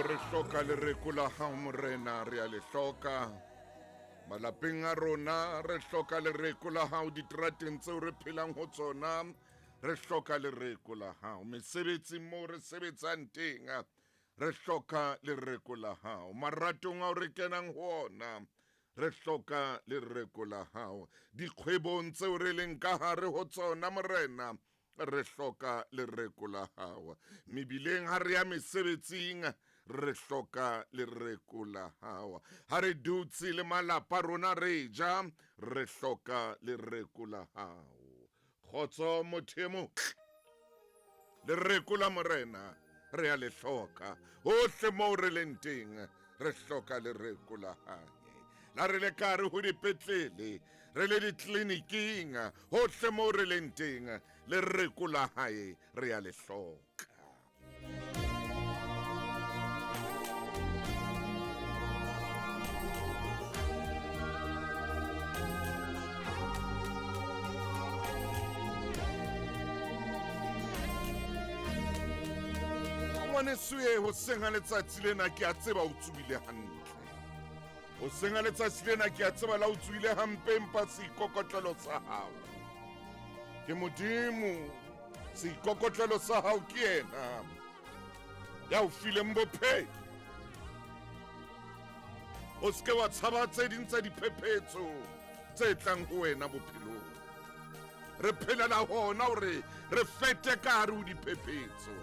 Re hloka lereko la hao morena, re a le hloka malapeng a rona, re hloka lereko la hao diterateng tseo re phelang ho tsona, re hloka lereko la hao mesebetsing moo re sebetsang teng, re hloka lereko la hao maratong ao re kenang ho ona, re hloka lereko la hao dikgwebong tseo re leng ka hare ho tsona morena, re hloka lereko la hao mebileng ha re ya mesebetsing, re hloka lereko la hao ha re dutse le malapa rona re ja, re hloka lereko la hao kgotso mothemo lereko la morena re a le hloka hohle moo re leng teng, re hloka lereko la hae la re le kare ho dipetlele re le ditleliniking hohle moo re leng teng, lereko la hae re a le hloka. Ngwanesuye ho senga letsatsi lena ke a tseba o tsubile hantle, ho senga letsatsi lena ke a tseba la o tswile hampe empa seikokotlelo sa hao ke Modimo, seikokotlelo sa hao ke yena ya o fileng bophelo. O seke wa tshaba tse ding tsa diphephetso tse tlang ho wena bophelong, re phelela hona hore re fete ka hare ho diphephetso,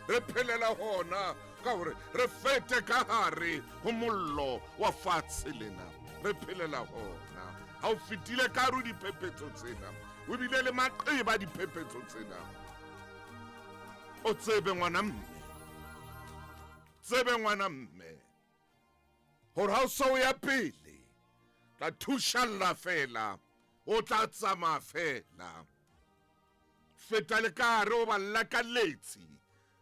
re phelela hona ka hore re fete ka hare ho mollo wa fatshe lena, re phelela hona ha o fetile ka hare ho diphephetso tsena, o bile le maqeba diphephetso tsena. O tsebe ngwana mme, tsebe ngwana mme hore ha o so ya pele tla thushalla fela, o tla tsamaya fela, feta le ka hare o ba lakalletsi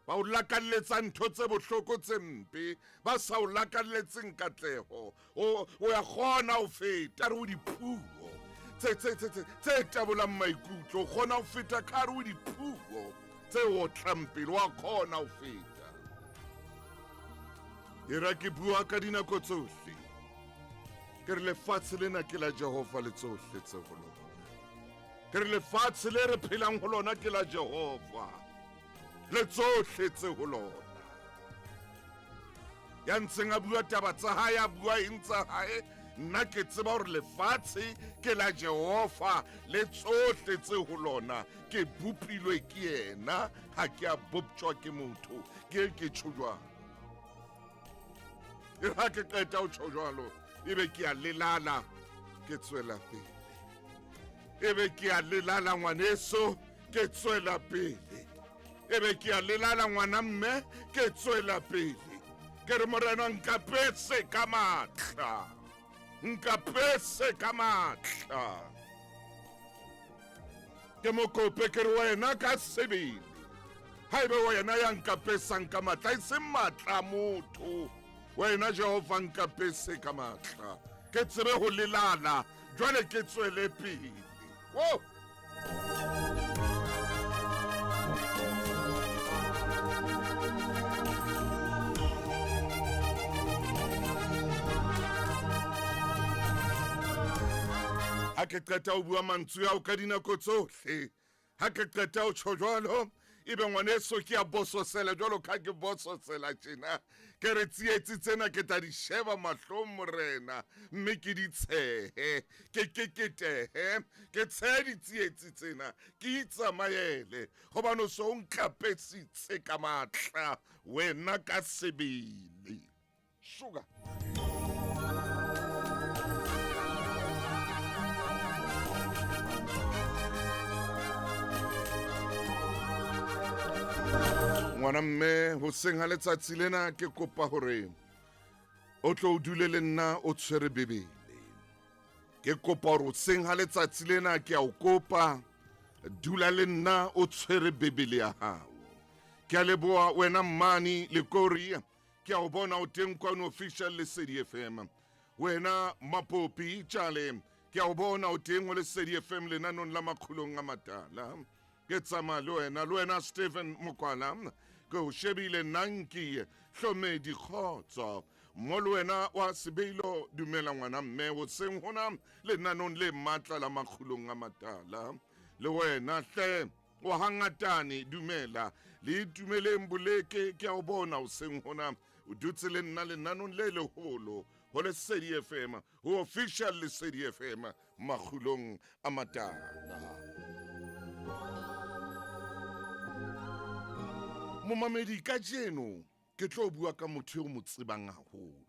ba o lakalletsa ntho tse bohloko tse mpe, ba sa o lakalletseng katleho, o ya kgona ho feta re ho dipuo tse tabolang maikutlo, o kgona ho feta ka hare ho dipuo tse o tlampele, wa kgona ho feta. Era ke bua ka dinako tsohle ke re lefatshe lena ke la Jehova le tsohle tse ho lona, ke re lefatshe le re phelang ho lona ke la Jehova le tsohle tse ho lona. Ya ntseng a bua taba tsa hae, a bua eng tsa hae, nna ke tseba hore lefatshe ke la Jehova le tsohle tse ho lona, ke bopilwe ke yena, ha ke a boptjwa ke motho, ke tjho jwalo. Ha ke qeta ho tjho jwalo, ebe ke a lelala ke tswela pele, ebe ke a lelala ngwaneso ke tswela pele, ebe ke a lelala ngwana mme ke tswela pele, ke re morena nkapetse ka matla, nkapetse ka matla, ke mokope ke re wena ka sebele, ha ebe wena ya nkapetsang ka matla, e seng matla motho, wena Jehova nkapetse ka matla, ke tsebe ho lelala jwale ke tswele pele. Wo ha ke qeta ho bua mantswe ao ka dinako tsohle, ha ke qeta ho tjho jwalo, ebe ngwaneso ke a bososela jwalo ka ke bososela tjena, ke re tsietsi tsena ke tla di sheba mahlong morena mme ke di tshehe ke keketehe ke tshehe ditsietsi tsena ke itsamayele gobane o se o ntlapetsitse ka matla wena ka sebele sugar ngwana mme hoseng ha letsatsi lena ke kopa hore o tlo o dule le nna o tshwere bebele ke kopa hore hoseng ha letsatsi lena ke a o kopa dula le nna o tshwere bebele ya hao ke a leboha wena mmani le korea ke a o bona o teng kwano official Lesedi FM wena mapopi tjale ke a o bona o teng ho Lesedi FM lenanong la makgulong a matala ke tsama le wena Stephen Mokwala ke o shebile nanki hlomedi khotso mo le wena wa sebeilo dumela ngwana mme ho seng hona lenanong le matla la makgulong a matala le wena hle o hangatane dumela le dumeleng boleke ke a o bona o seng hona o dutse le nna lenanong le leholo ho Lesedi FM ho official Lesedi FM makgulong a matala momamedi ka jeno ke tlo bua ka motho o mo tsebang haholo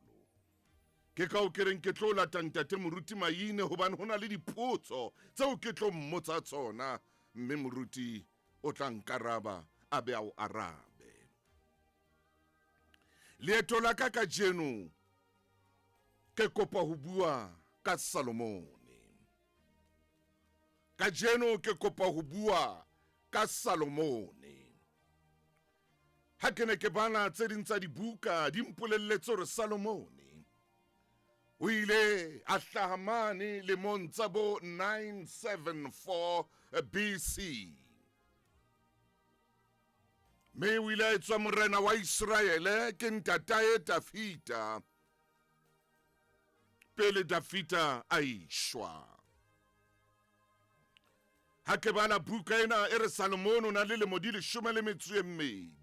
ke ka o kereng ke tlo lata ntate moruti maine hobane hona le dipotso tseo ke tlo mmotsa tsona mme moruti o tla nkaraba a be a o arabe leeto la ka jeno ke kopa ho bua ka Salomone ka jeno ke kopa ho bua ka Salomone ha ke ne ke bana tse ding tsa dibuka di mpolelletse hore Salomone o ile a hlaha mane lemong tsa bo 974 BC mme o ile a etswa morena wa Israele ke ntatae Dafita pele Dafita a ishwa ha ke bana buka ena e re Salomone o na le lemo di 12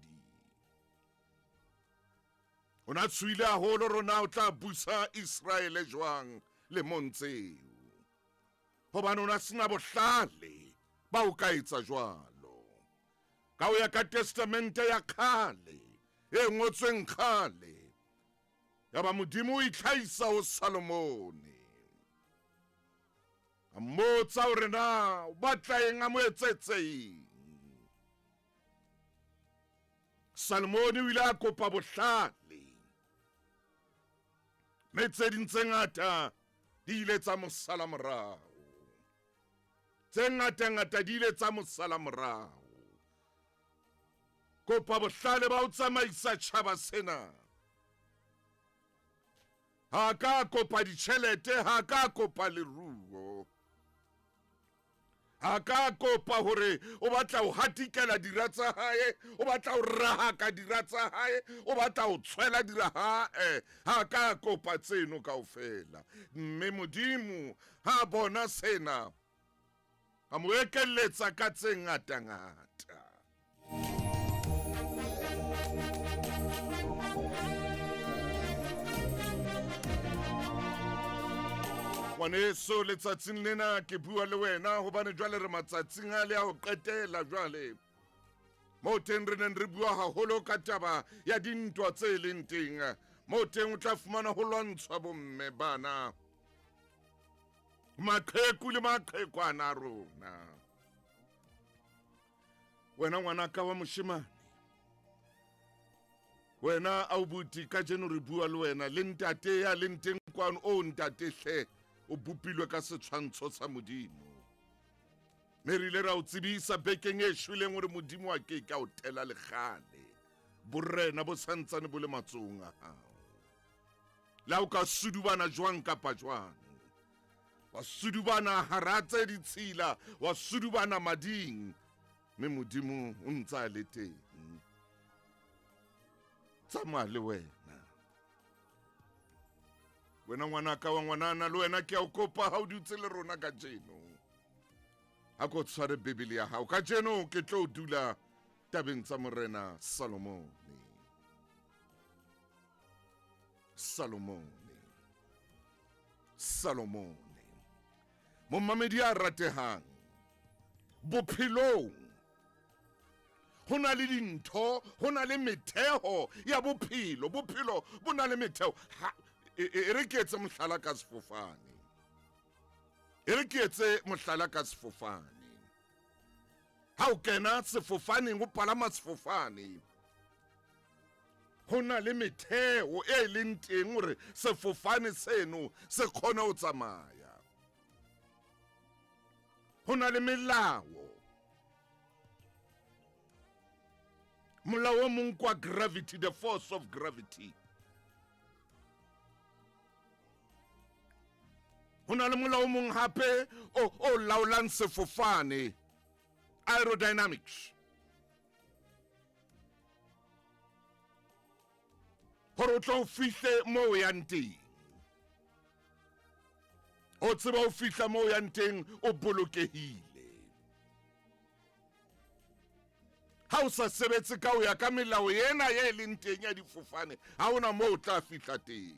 o na tswile haholo rona o tla busa Israele jwang le montseo hobane o na sena bohlale ba o ka etsa jwalo ka o ya ka testamente ya khale e ngotsweng khale ya ba modimo o itlhaisa ho Salomone a mmotsa hore na o batla eng a mo etsetseng Salomone o ile a kopa bohlale metse ding tse ngata di ile tsa mosala morao tse ngata di ile tsa mosala morao kopa bohlale ba o tsamaisa tjhaba sena ha ka kopa ditjhelete ha ka kopa leruo ha ka kopa hore o batla ho hatikela dira tsa hae o batla ho raha ka dira tsa hae o batla ho tshwela dira hae ha ka kopa tseno kaofela mme modimo ha bona sena a mo ekeletsa ka tse ngata ngwaneso letsatsing lena ke bua le wena hobane jwale re matsatsing a le a ho qetela jwale mo teng re neng re bua haholo ka taba ya dintwa tse leng teng mo teng o tla fumana ho lwantshwa bomme bana maqheku le maqhekwana a rona wena ngwanaka wa moshemane wena aubuti ka jeno re bua le wena le ntate ya leng teng kwano o ntate hle o bupilwe ka setshwantsho sa modimo mme re ile ra o tsebisa bekeng e shweleng hore modimo wa ke ka o tela lekgale borena bo santsane bo le matsong a hao la o ka sudubana jwang kapa jwang wa sudubana hara tse ditshila wa sudubana mading mme modimo o ntsa le teng tsamaya le wena ngwanaka wa ngwanana le wena ke a o kopa ha o dutse le rona ka jeno ha ko tshware bebele ya hao ka jeno ke tlo dula tabeng tsa morena Salomone Salomone momamedi a ratehang bophelong ho na le dintho ho na le metheo ya bophelo bo na le metheo e re ke etse mohlala ka sefofane ha o kena sefofaneng o palama sefofane ho na le metheo e leng teng hore sefofane seno se khona ho tsamaya ho na le melao molao o mong kwa gravity, the force of gravity. Ho na le molao o mong hape o laolang sefofane, aerodynamics. Hore o tlo fihle moo yang teng, o tseba o fihla moo yang teng o bolokehile. Ha o sa sebetse ka o ya ka melao ena e leng teng ya difofane, ha ona moo o tla fihla teng.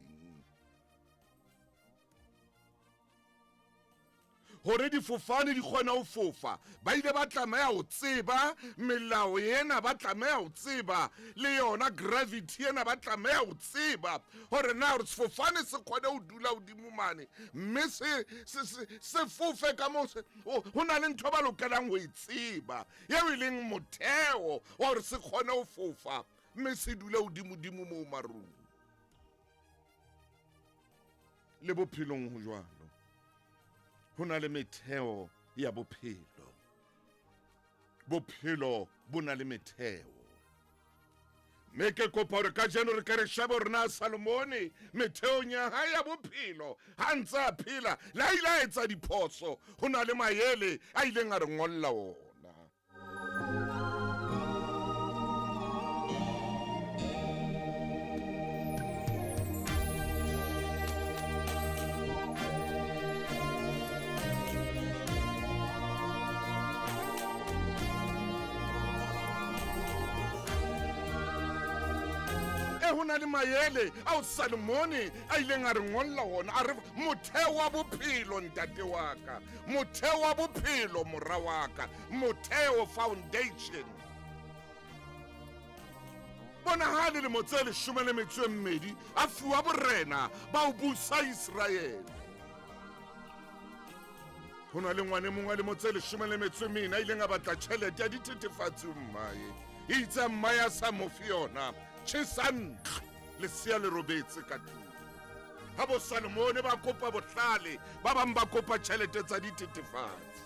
Hore difofane di kgona ho fofa, ba ile ba tlameha ho tseba melao ena, ba tlameha ho tseba le yona gravity ena, ba tlameha ho tseba hore na hore sefofane se kgone ho dula hodimo mane, mme se fofe ka moo. Ho na le ntho ba lokelang ho e tseba eo e leng motheo wa hore se kgone ho fofa mme se dule hodimo moo marung. Le bophelong ho jwalo, ho na le metheo ya bophelo. Bophelo bo na le metheo. Mme ke kopa hore ka jeno re ka re shebe hore na Salomone metheong ya hae ya bophelo ha ntse a phela, le ha ile a etsa diphoso, ho na le maele a ileng a re ngolla ona. Ho na le maele ao Salomone a ileng a re ngolla ona, a re motheo wa bophelo ntate wa ka, motheo wa bophelo mora wa ka, motheo, foundation. Bona ha dilemo tse 12 a fuwa borena ba o busa Israel. Ho na le ngwane mongwe le mo tse 14 a ileng a batla tjhelete ya dithethefatsi mmae. E itse mmae a sa mo fiona Chesan lesia le robetse ka tlung. Ha bo Salomone ba kopa bohlale, ba bang ba kopa tjhelete tsa dithethefatsi.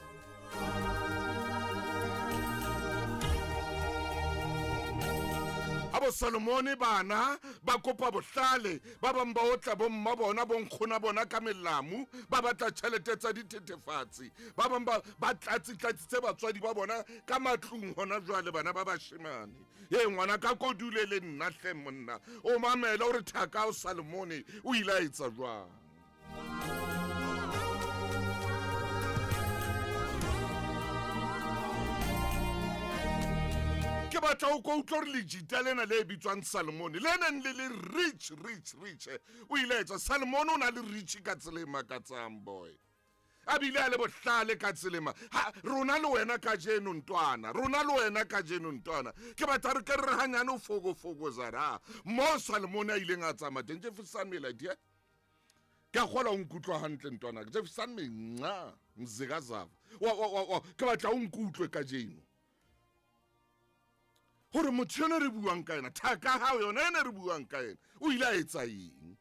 Ha bo Salomone bana ba kopa bohlale, ba bang ba otla bo mma bona bo nkgona bona ka melamu, ba batla tjhelete tsa dithethefatsi. Ba bang ba tlatsitse batswadi ba bona ka matlung hona jwale bana ba bashemane. Ye ngwana ka kodule le nna hle monna, o mamela hore thaka o Salomone o ile a etsa jwang. Ke batla o ko utlwa re lejita lena le bitswang Salomone, le neng le rich. O ile a etsa, Salomone o na le rich ka tsela e makatsang boy. A bile a le bohlale ka tselema. Rona le wena ka jeno ntwana, ke batla re ke re hanyane o fogo zara mo Salomone a ileng a tsamaya teng. Jefferson Melody ke a kgola o nkutlwa hantle ntwana, Jefferson menqa mzekazava ke batla o nkutlwe ka jeno hore motho ene re buang ka ena, thaka hao yona ene re buang ka ena, o ile a etsa eng.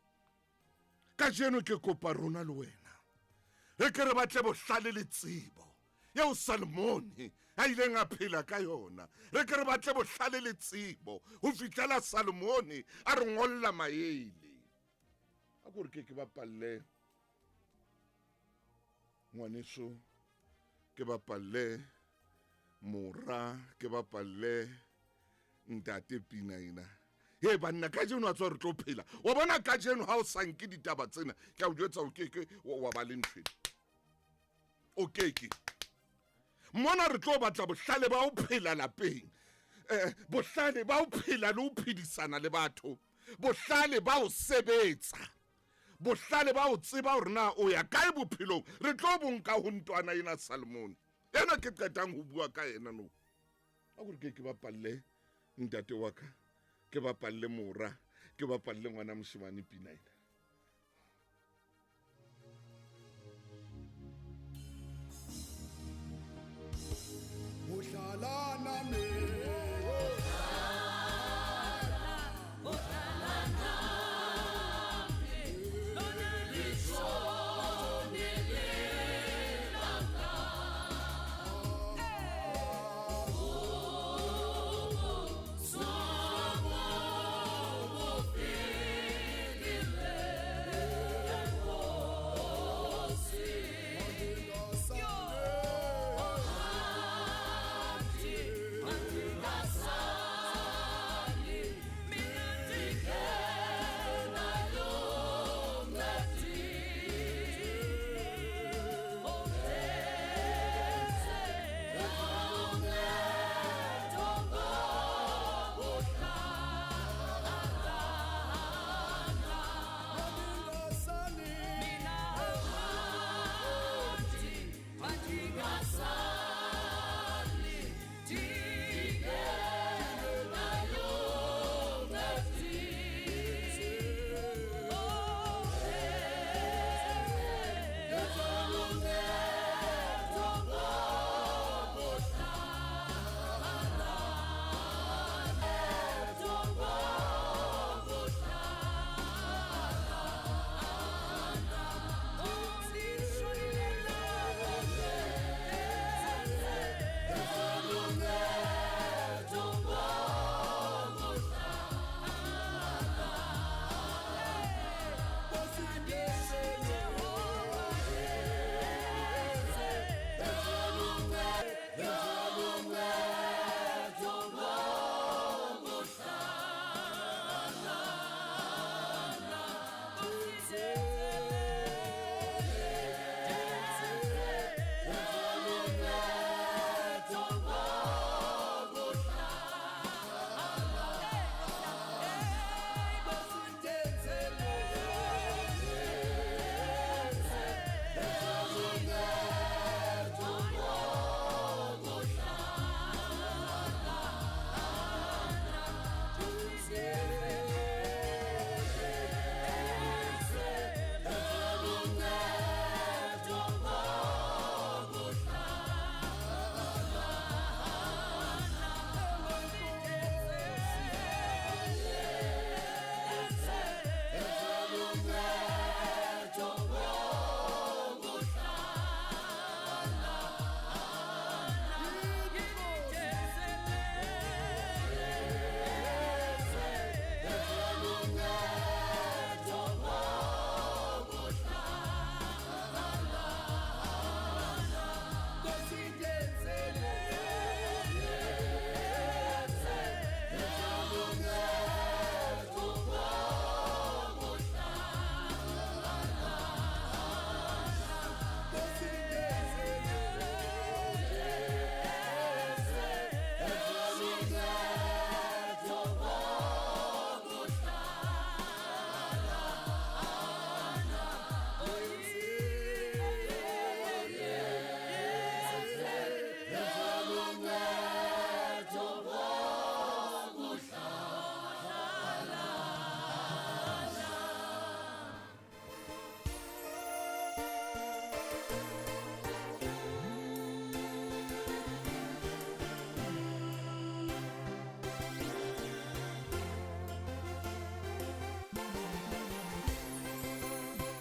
Ka jeno ke kopa rona le wena re ke re batle bohlale le tsebo yeo Salomone a ileng a phela ka yona. Re ke re batle bohlale le tsebo ho fihlela Salomone a re ngolla maele. A gore ke bapalle ngwaneso, ke bapalle mora, ke bapalle ntate Pina ena. He banna ka jeno a tswa re tlo phela. Wa bona ka jeno ha o sanke ditaba tsena, ke a o jwetsa o keke wa ba le ntho. Okay. Mona re tlo batla bohlale ba o phela lapeng. Bohlale ba o phela le o phedisana le batho. bohlale ba o sebetsa, bohlale ba o tseba hore na o ya kae bophelong. Re tlo bo nka ho ntwana ena Salmon ena ke qetang ho bua ka ena no. A gore ke bapalle ntate wa ka, ke bapalle mora, ke bapalle ngwana moshemane pina ena. Mohlalana me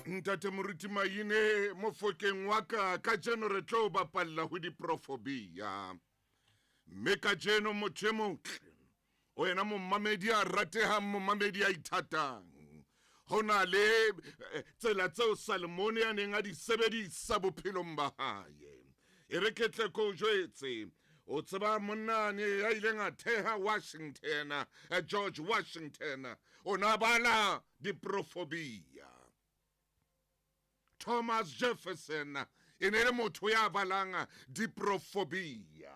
Ntate Moruti Maine mofokeng wa ka jeno re tlo bapalla ho diprofobia. Mme ka jeno motho e motle o yena mommamedi a ratehang, mommamedi a ithatang. Hona le tsela tseo Salmon a neng a di sebedisa bophelong ba hae. E re ke tle ko jwetse o tseba monane ya ileng a theha Washington, George Washington, o na bala diprofobia. Thomas Jefferson e ne le motho ya balang diprofobia.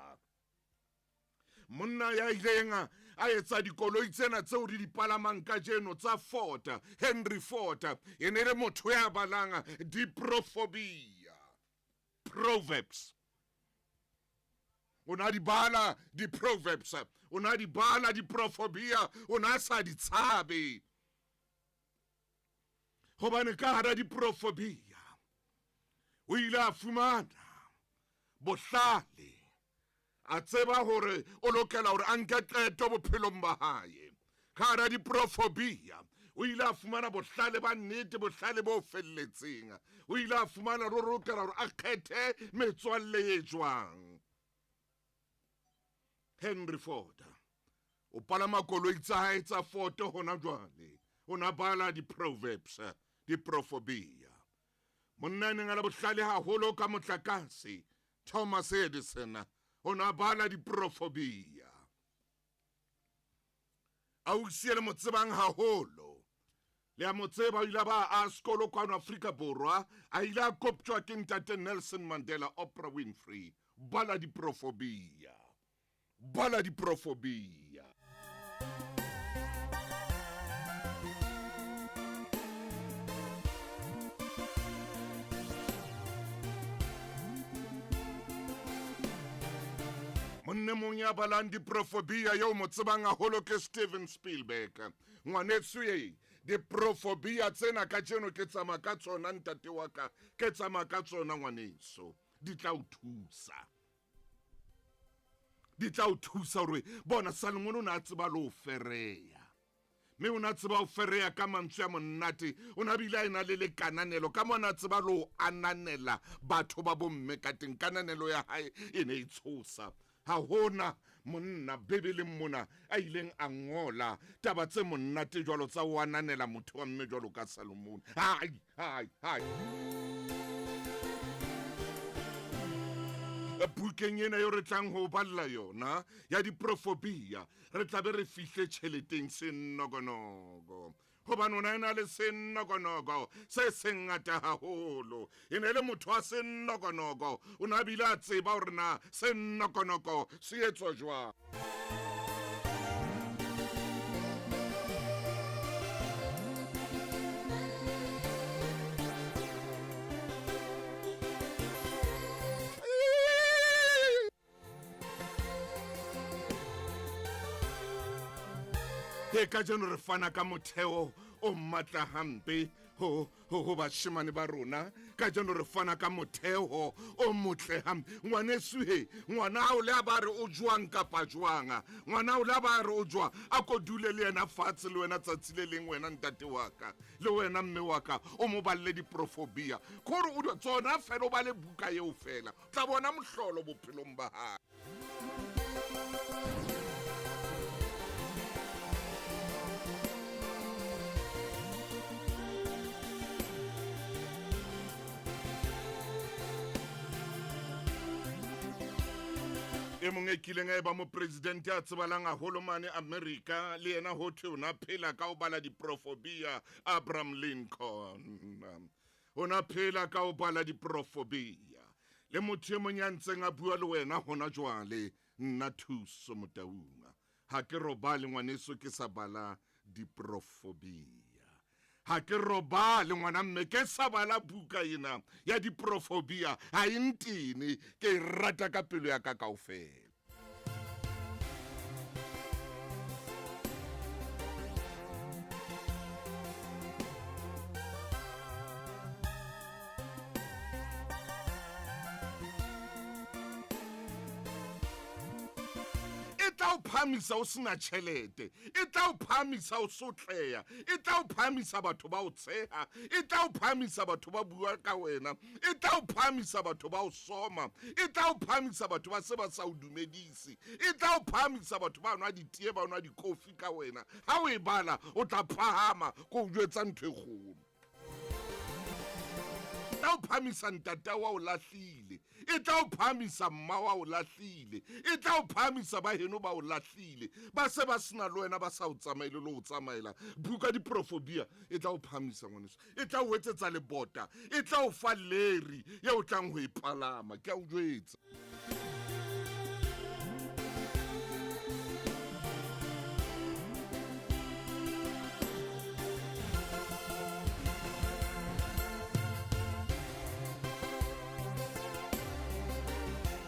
Monna ya ileng a etsa dikoloi tsena tseo re di palamang ka jeno tsa Ford, Henry Ford. E ne le motho ya balang diprophobia, Proverbs. O na di bala di-Proverbs, o na di bala di-prophobia, o na sa di tshabe. Hobane ka hara di-prophobia o ile a fumana bohlale, a tseba hore o lokela hore a nke qeto bophelong ba hae. Ka hara di-prophobia o ile a fumana bohlale ba nnete, bohlale bo felletseng. O ile a fumana hore o lokela hore a kgethe metswalle e jwang. Henry Ford o palama koloi tsa hae tsa Ford hona jwale, o na bala di-Proverbs, di-prophobia. Monna neng a le bohlale haholo ka motlakase, Thomas Edison, o na bala di-prophobia. Ausi le mo tsebang haholo, le a mo tseba, o ile ba a sekolo kwano Afrika Borwa, a ile a koptjwa ke ntate Nelson Mandela, Oprah Winfrey. Bala di-prophobia, bala di-prophobia. Monne mong ya balang di-prophobia yo mo tsebang haholo ke Steven Spielberg. Ngwanetso ye, di-prophobia tsena ka jeno ke tsamaya ka tsona ntate wa ka, ke tsamaya ka tsona ngwanetso. Di tla o thusa. Di tla o thusa hore bona Salomon o na tseba le ho fereya. Me o na tseba ho fereya ka mantswe a monate, o na bile a ena le lekananelo, ka mona tseba le ho ananela batho ba bomme ka teng. Kananelo ya hae e ne e tshosa. Ha hona monna bebeleng mona a ileng a ngola taba tse monate jwalo tsa ho ananela motho wa mme jwalo ka Salomon. Hai. Bukeng ena yo re tlang ho balla yona ya di-prophobia, re tla be re fihle tjheleteng se nnogonogo. Hobane ona ena le se nnogonogo se sengata haholo. E ne le motho wa se nnogonogo, o na bile a tseba hore na se nnogonogo se etswa jwang. Ka jeno re fana ka motheo o matla hampe ho bashemane ba rona. Ka jeno re fana ka motheo o motle hampe. Ngwaneso he, ngwana hao le a ba re o jwang kapa jwanga, ngwana hao le a ba re o jwang, a ko dule le yena fatshe le wena tsatsi le leng, wena ntate wa ka le wena mme wa ka, o mo balle di-prophobia. Kore o tsona fela o ba le buka eo fela, tla bona mohlolo bophelong ba hae. E mong e kileng a eba mo presidente a tsebalang haholo mane America, le yena ho thwe o na phela ka ho bala di-prophobia, Abraham Lincoln. O na phela ka ho bala di-prophobia. Le motho e mong ya ntseng a bua le wena hona jwale, nna Thuso Motaung. Ha ke robale ngwaneso ke sa bala di-prophobia. Ha ke robale ngwana mme ke sa bala buka ena ya di-prophobia. Ha e ntene, ke e rata ka pelo ya ka kaofela. tla o phamisa o sena tšhelete, e tla o phamisa o sotleya, e tla o phamisa batho ba o tsheha, e tla o phamisa batho ba bua ka wena, e tla o phamisa batho ba o soma, e tla o phamisa batho ba se ba sa o dumedisi, e tla o phamisa batho ba nwa ditie ba nwa dikofi ka wena. Ha o e bala o tla phahama ko o jwetsa ntho e kgolo. E tla o phamisa ntata wa o lahlile, e tla o phamisa mma wa o lahlile, e tla o phamisa ba heno ba o lahlile, ba se ba sena le wena ba sa o tsamaile le o tsamaela. Buka di-prophobia e tla o phamisa ngwaneso, e tla o etsetsa lebota, e tla o fa leri ya o tlang ho e palama. Ke a o jwetsa.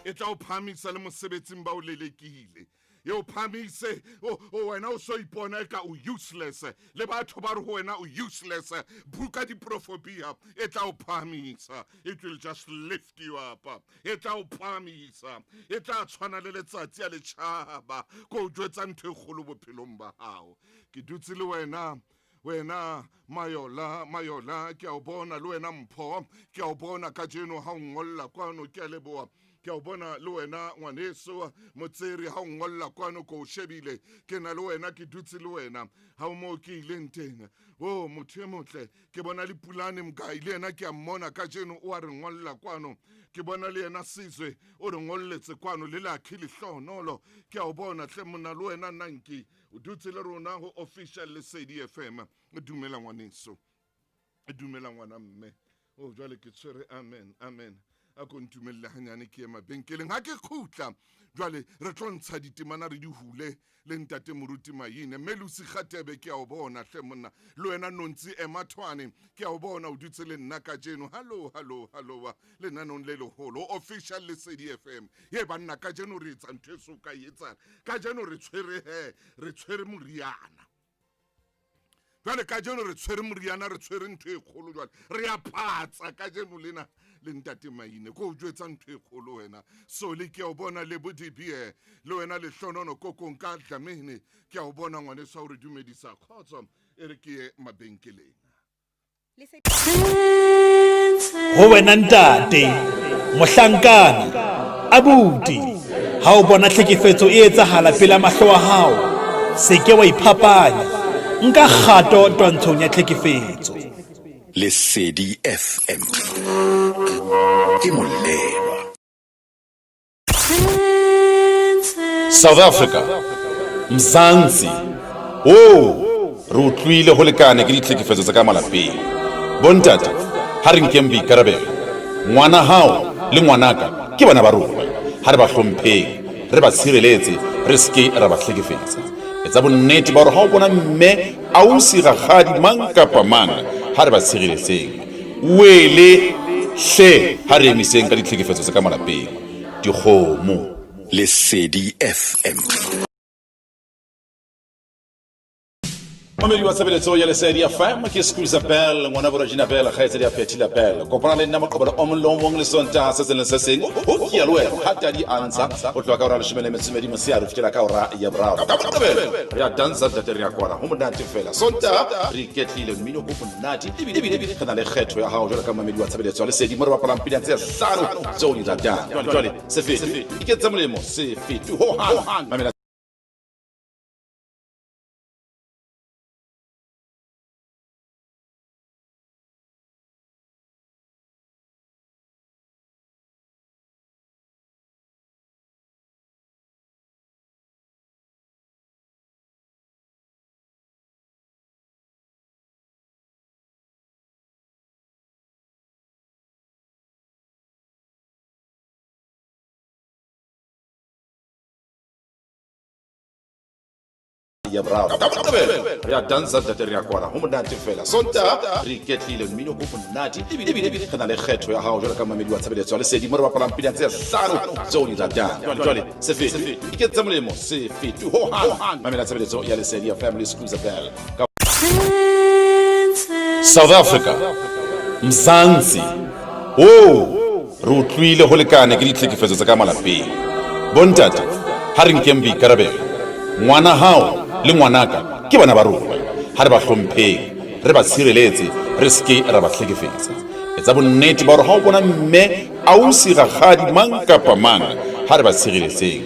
e tla o phamisa le mosebetsing ba o lelekile ye o phamise wena o so ipona ka o useless le batho ba re ho wena o useless buka diprophobia e tla o phamisa. It will just lift you up. E tla o phamisa e tla tshwana le letsatsi a le tshaba go o jwetsa ntho e kgolo bophelong ba hao. Ke dutse le wena mayola ke a o bona le wena Mpho ke a o bona ka jeno ha o ngolla kwano ke a leboa ke a o bona le wena ngwaneso motseri ha o ngolla kwano ko o shebile ke na le wena ke dutse le wena ha o mo ke ileng teng motho e motle ke bona le Pulane Mgai le yena ke a mmona ka jeno o a re ngolla kwano ke bona le yena Sizwe o re ngolletse kwano le la khilihlohonolo ke a o bona hle mona le wena Nanki o dutse le rona ho official Lesedi FM e dumela ngwaneso e dumela ngwana mme jwale ke tswere amen a ko ntumelle hanyane ke ema benkeleng ha ke khutla jwale re tlo ntsha ditemana re di hule le ntate Moruti Mayine Melusi Khatebe ke a o bona hle monna le wena Nontsi Emathwane ke a o bona o dutse le nna ka jeno hallo le nna non le leholo official Lesedi FM ye banna ka jeno re etsa ntho e so ka etsa ka jeno re tshwere moriana jwale ka jeno re tshwere moriana re tshwere ntho e kgolo jwale re a phatsa ka jeno lena le ntate Mayine ko o jwetsa ntho e kgolo wena so le ke a o bona le bodibie le wena le hlonono kokong ka Dlamini ke a o bona ngwane sa o re dumedisa khotso e re ke mabenkeleng ho wena ntate mohlankana abuti ha o bona tlhekefetso e etsahala pela mahlo a hao se ke wa iphapanya nka kgato twantshong ya tlhekefetso. Lesedi FM ke molelwa. South Africa Mzansi re utlwile ho lekane ke ditlhekefetso tsa ka malapeng. Bontate ha re nkeng boikarabelo ngwana hao le ngwanaka ke bana ba rona ha re ba hlompheng re ba tshireletse re ske ra ba hlekefetsa etsa bonnete ba hore ha o bona mme ausi rakgadi mang kapa mang ha re ba tshireletseng wele hle ha re emiseng ka ditlhekefetso tsa ka malapeng dikgomo. Lesedi FM. Mamedi wa tshebeletso ya Lesedi FM ke Scusa Bell ngwana bo Regina Bell ga etsa di apetila Bell kopana le nna moqobelo o molong le sonta se se seng o ke ya lwela hata di ansa o tloka ora le shimele metsimedi mosia re fitela ka ora ya bravo ya dansa tateri ya kwala ho monate fela sonta re ketlile mmino go monate ebile kana le kgetho ya hao jwala ka mamedi wa tshebeletso ya Lesedi mo re bapala mpila tse hlano tseo di ratang jwale se fete ke tsa molemo se fete ho hang. Ya bravo ya dansa tateri ya kwala ho monate fela sonta re ketlile mmino go monate ebile kana le kgetho ya hao jwala ka mamedi wa tshebeletso ya Lesedi mo re bapala mpila tse hlano tseo di ratang jwale se fete ke tsa molemo se fete ho hang mamela tshebeletso ya Lesedi ya Family Scusa Bell. South Africa Mzansi re utlwile ho lekane ke ditlhekefetso tsa ka malapeng. Bontate ha re nkeng boikarabelo ngwana hao le ngwanaka ke bana ba rona ha re ba hlompheng re ba tshireletse re ske ra ba hlekefetsa etsa bonnete ba hore ha o bona mme ausi rakgadi mang kapa mang ha re ba tshireletseng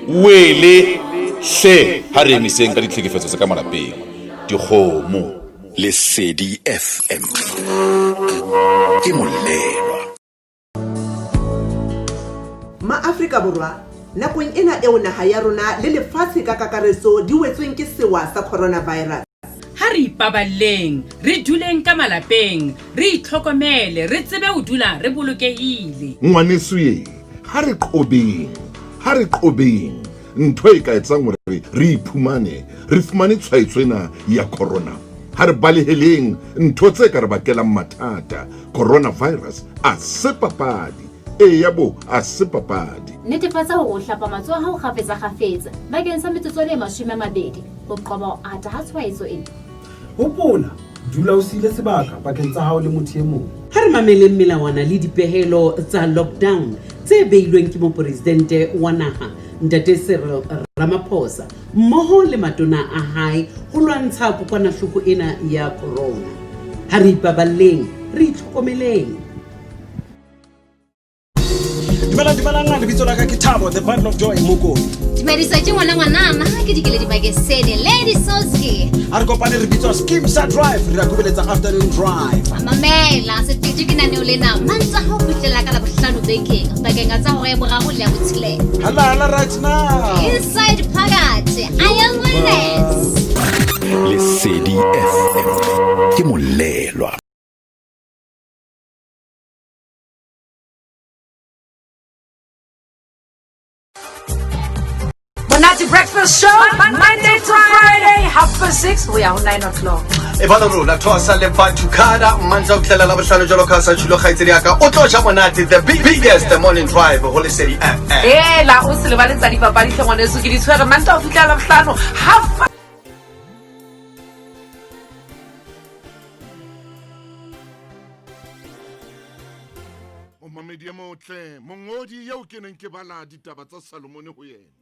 wele hle ha re emiseng ka ditlhekefetso tsa ka malapeng dikgomo. Lesedi FM ke molelwa. Ma-Afrika Borwa nakong ena eo naha ya rona le lefatshe ka kakaretso di wetsweng ke sewa sa coronavirus. Ha re ipaballeng re duleng ka malapeng re itlhokomele re tsebe ho dula re bolokehile. Ngwaneso ye ha re qobeng ntho e ka etsang hore re iphumane re fumane tshwaetso ena ya corona ha re baleheleng ntho tse ka re bakelang mathata. Coronavirus a se papadi yabo a se papadi. Netefatsa hore o hlapa matsoho a hao kgafetsa bakeng sa metsotso e 20 ho qoba ho ata ha tshwaetso ena. Hopola, dula o sile sebaka bakeng tsa hao le motho e mong. Ha re mameleng melawana le dipehelo tsa lockdown tse beilweng ke mopresidente wa naha Ntate Cyril Ramaphosa mmoho le matona a hae ho lwantsha kokwanahloko ena ya corona. Ha re ipaballeng, re itlhokomeleng. Dimela lebitso la ka ke Thabo, the bundle of joy Mokoni. Dumedisa ke ngwana ke dikele dibakesene Lady Soski. A re kopane re bitswa Skimsa Drive, re a kubeletsa afternoon drive. Mamela se titse ke nane o lena mantsa ho fitlela ka la bohlano bekeng bakeng tsa hore e boraro le ya botshile. Halala right now. Inside Phakathi, I am witness. Lesedi FM ke molelwa. Monate Breakfast Show, Monday to Friday, 6:30, we are 9 o'clock. Ebalorula thosa le Fatukada manza uklela la bohlano jalo ka sa tshilo khaitsedi aka o tlo ja monate the biggest morning drive ho Lesedi FM. La o se le baletsa di papadi tlhongwane se ke di tshwere mantsa o fitla la bohlano half. O mamedi motle mongodi yeo ke neng ke bala ditaba tsa Salomone ho yena.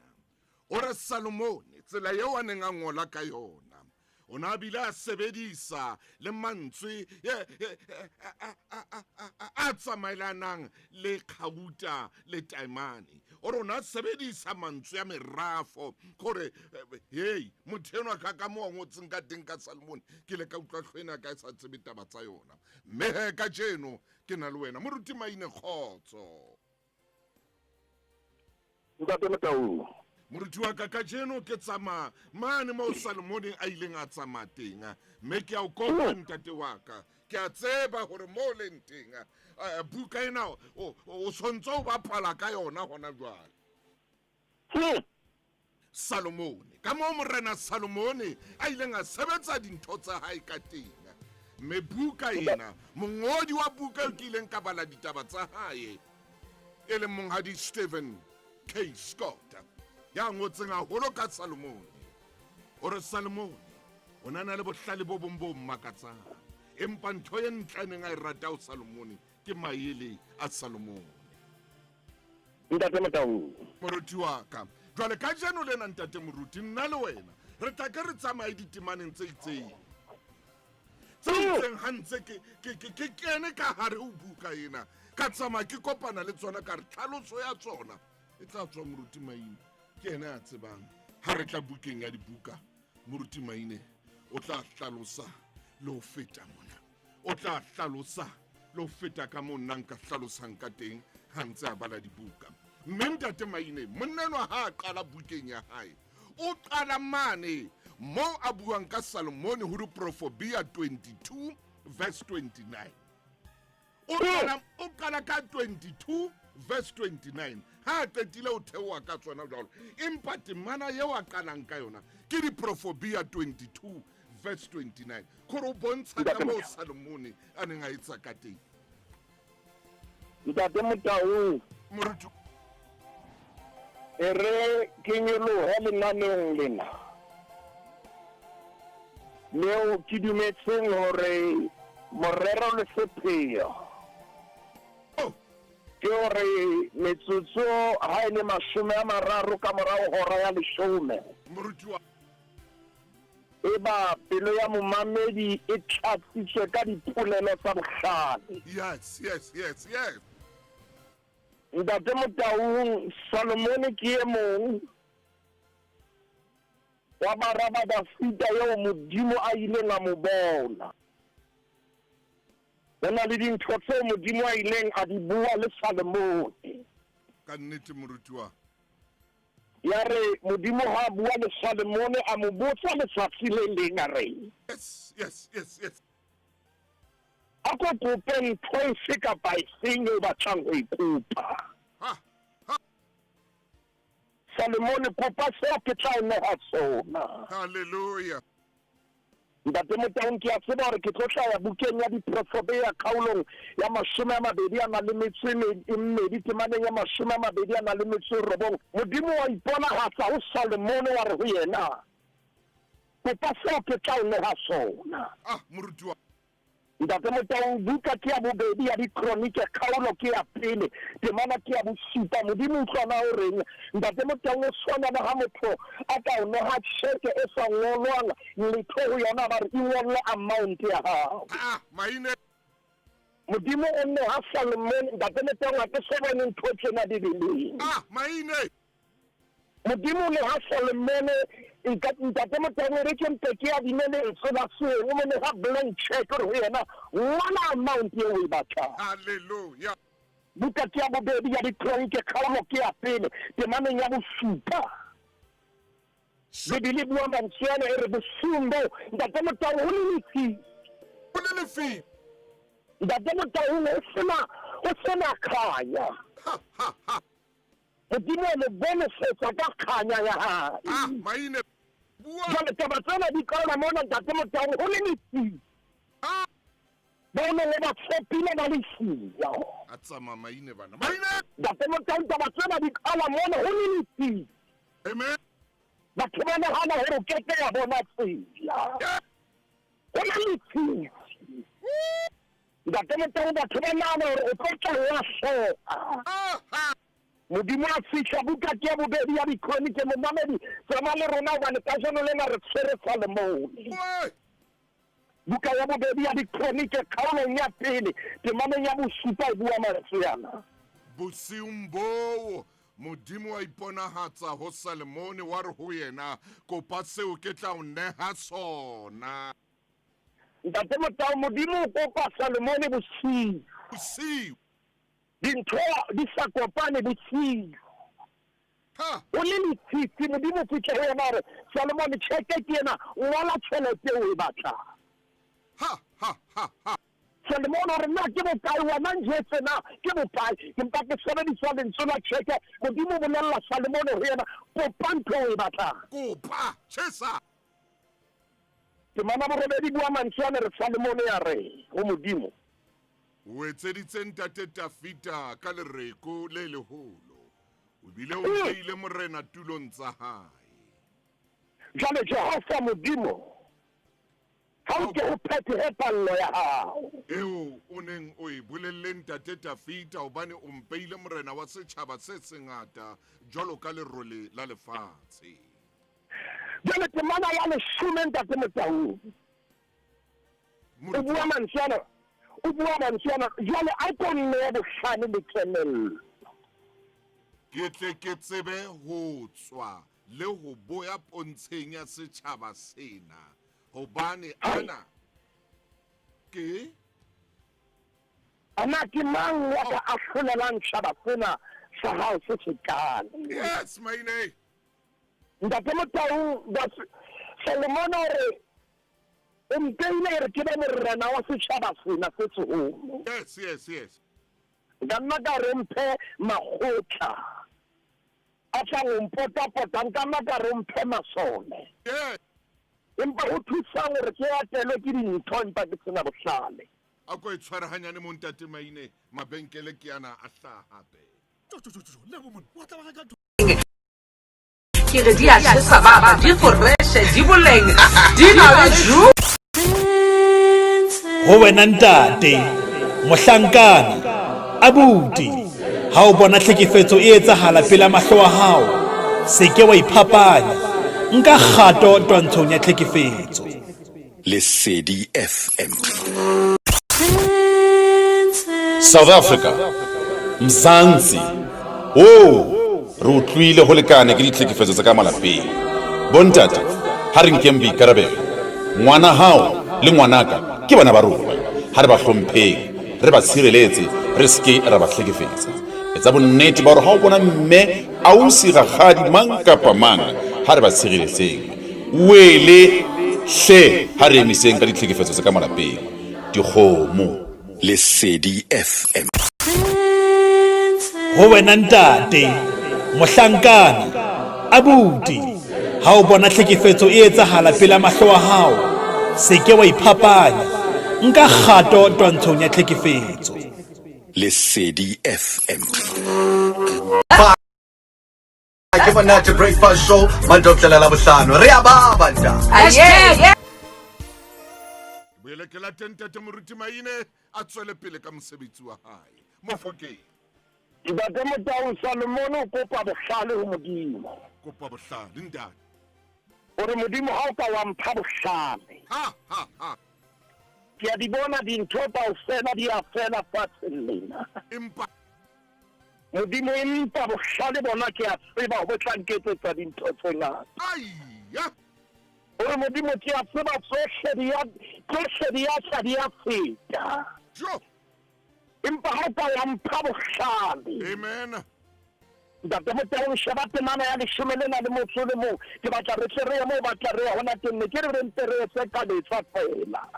Ora Salomone tsela yeo a neng a ngola ka yona. O na bile a sebedisa le mantswe a tsamaelanang le kgauta le taimane. O rona sebedisa mantswe a merafo gore hey motho enwa ka mo ngotseng ka teng ka Salomone ke le ka utlwa hlwena ka sa tsebe taba tsa yona. Mme ka jeno ke na le wena moruti Maine Khotso. Ntate Motau. Moruti wa ka jeno ke tsama mane mo Salomone a ileng a tsama teng mme ke a o kopa ntate wa ka ke a tseba gore mo le nteng buka ena o sontso ba phala ka yona hona jwale. Salomone ka mo morena Salomone a ileng a sebetsa dintho tsa hae ka teng mme buka ena mongodi wa buka o ke ileng ka bala ditaba tsa hae e le monghadi Stephen K. Scott ya ngotseng a holo ka Salomone. Ore Salomone o nana le bohlale bo bombo mmakatsang empa ntho e ntlaneng a rata o Salomone ke maele a Salomone. Ntate Motau Moruti wa ka jwale ka jeno le ntate moruti nna le wena re tla ke re tsamaye ditemaneng tse itseng hantse ke kene ka hare o buka ena ka tsamaya ke kopana le tsona ka re tlhaloso ya tsona e tla tswa moruti Maine ke ena a tsebang ha re tla bukeng ya dibuka moruti Maine o tla hlalosa le ho feta mona o tla hlalosa le ho feta ka mo nna nka hlalosang ka teng ha ntse a bala dibuka. Mme ntate Maine monnenwa ha a qala bukeng ya hae o qala mane mo a buang ka Salomone ho Proverbia 22 verse 29. O qala ka 22 verse 29 ha qetile o theoha ka tsona jalo empa temana yeo a qalang ka yona ke di Proverbia 22 verse 29 khoro bontsha ka mo Salomone a neng a etsa ka teng. Ntate Motau moruti ere ke nyoloha lenaneng lena leo ke dumetseng hore morero le sepheo ke hore metsotso ha e le 30 ka morao hora ya 10 moruti wa eba pelo ya momamedi e tlatsitswe ka dipolelo tsa bohlale. Yes. Ntate Motau Salomone ke e mong wa baraba ba fita eo Modimo a ileng a mo bona. Bona le dintho tse Modimo a ileng a di bua le Salomone. Ka nnete moruti wa ya re Modimo ha bua le Salomone a mo botsa letsatsi le leng a re yes a ko kope ntho efe kapa efeng eo batlang ho ikopa. Salomone kopa seo ke tla o neha sona. Hallelujah. ntate Motaung ke a tseba hore ke tlo hlaya bukeng ya diprofobe ya kgaolong ya 22 temaneng ya 29. Modimo wa iponahatsa ho Solomon wa re ho yena kopa seo ke tla o neha sona. Moruti wa ntate Motaung buka ke ya bobedi ya dikronike kgaolo ke ya pele temana ke ya bosupa. Modimo utlwana o reng ntate Motaung o swana ba ha motho a ka o neha tjhelete e sa ngolwang letho ho yona ba re ingole amount ya hao. maine Modimo o neha Solomon ntate Motaung a ke se bone ntho tsena Bibeleng. maine Modimo le ha Solomon ntate Motaung re ke mpeke ya dinene e tsela se o mo neha blank check ho yena ngwana amount ye o e batlang. Hallelujah. Buka ke ya bobedi ya dikronike kgaolo ke ya pele temaneng ya bosupa. Bibele bua mantsana e re bosumbo ntate Motaung ho le lefi. Ntate Motaung o sena khanya. Modimo le bone setsa ka khanya ya hae. Maine bua jwale taba tsena di kaona mona ntate Motaung ho le lefi. Bona le ba tsepile ba le siya. Atsama maine bana. Ntate Motaung taba tsena di kaona mona ho le lefi. Amen. Batho ba nahana hore o keke ya bona tsela. Ho le lefi. Ntate Motaung batho ba nahana hore o tlo tla ya sheba. Modimo a fihla buka ke ya bobedi ya dikronike momamedi tsama le rona hobane ka jeno lena re tshwere Solomon. Buka ya bobedi ya dikronike kgaolong ya pele temaneng ya bosupa e bua mantsana. Bosiung bo Modimo wa iponahatsa ho Solomon wa re ho yena kopa seo ke tla o neha sona. Ntate Motaung Modimo o kopa Solomon bosiu. Dintho di sa kopane bosiu. O le lefifi Modimo fihla ho yena hore Solomon tjhelete ke yena ngola tjhelete o e batlang. Solomon hore nna ke bokae wena njetse na ke bokae empa ke sebedisa lentswe la tjhelete. Modimo o bolella Solomon ho yena kopa ntho o e batlang. Kopa tjhesa. Temana borobedi bua mantsana re Solomon ya re ho Modimo o etseditse ntate Dafita ka lereko le leholo o bile o beile morena tulong tsa hae. Jwale Jehova Modimo ha o ke o phethe pallo ya hao eo o neng o e bolelle ntate Dafita hobane o mpeile morena wa setjhaba se sengata jwalo ka lerole la lefatshe. Jwale temana ya leshome ntate Motaung o bua mantsana jwale a ko nne bohlane le kenello ke tle ke tsebe ho tswa le ho boya pontsheng ya setjhaba sena hobane ana ke mang ya ka a hlolelang setjhaba sena sa hao se sekane. Yes maine ntate Motaung Solomon re umpeile re ke ba morena wa setjhaba sena se seholo. Yes nna ka re mphe makgotla a tla go mpota-pota nka nna ka re mphe masole empa ho thusang hore ke atelwe ke dintho empa ke sena bohlale a ko e tshwarahanyane mo ntate maine mabenkele ke ana a hlaha hape. Ke re di a tshesa baba di foreshe di boleng di na le ju ho wena ntate mohlankana abuti ha o bona tlhekefetso e etsahala pela mahlo a hao se ke wa iphapanya nka kgato twantshong ya tlhekefetso. Lesedi FM. South Africa Mzansi re utlwile ho lekane ke ditlhekefetso tsa ka malapeng. Bontate ha re nkeng boikarabelo ngwana hao le ngwanaka ke bana ba rona ha re ba hlompheng re ba tshireletse re ske ra ba hlekefetsa. Etsa bonnete ba hore ha o bona mme ausi rakgadi mang kapa mang ha re ba tshireletseng wele hle ha re emiseng ka ditlhekefetso tsa ka malapeng dikgomo. Lesedi FM. Ho wena ntate mohlankana abuti ha o bona tlhekefetso e etsahala pela mahlo a hao se ke wa iphapanya nka kgato twantshong ya tlhekefetso. Lesedi FM. Ke Monate Breakfast Show Mandokela Labohlano re a baba nta boele ke la tente moruti maine a tswele pele ka mosebetsi wa hae Mofokeng. Ntate Motau Solomon o kopa bohlale ho Modimo. Kopa bohlale ntate. Ore Modimo ha o ka wa mpha bohlale. Ha. Ke a di bona dintho kaofela di a fela fatsheng lena. Empa Modimo empa bohlale bona ke a tseba ho tla nketsetsa dintho tse ngata. Aiya. Ore Modimo ke a tseba tsohle di a feta. Jo. Empa ha o ka wa mpha bohlale. Amen. Ntate Motau sheba temana ya 11 ke batla re tsere mo batla re hona tenne ke re ntere se ka letsa fela.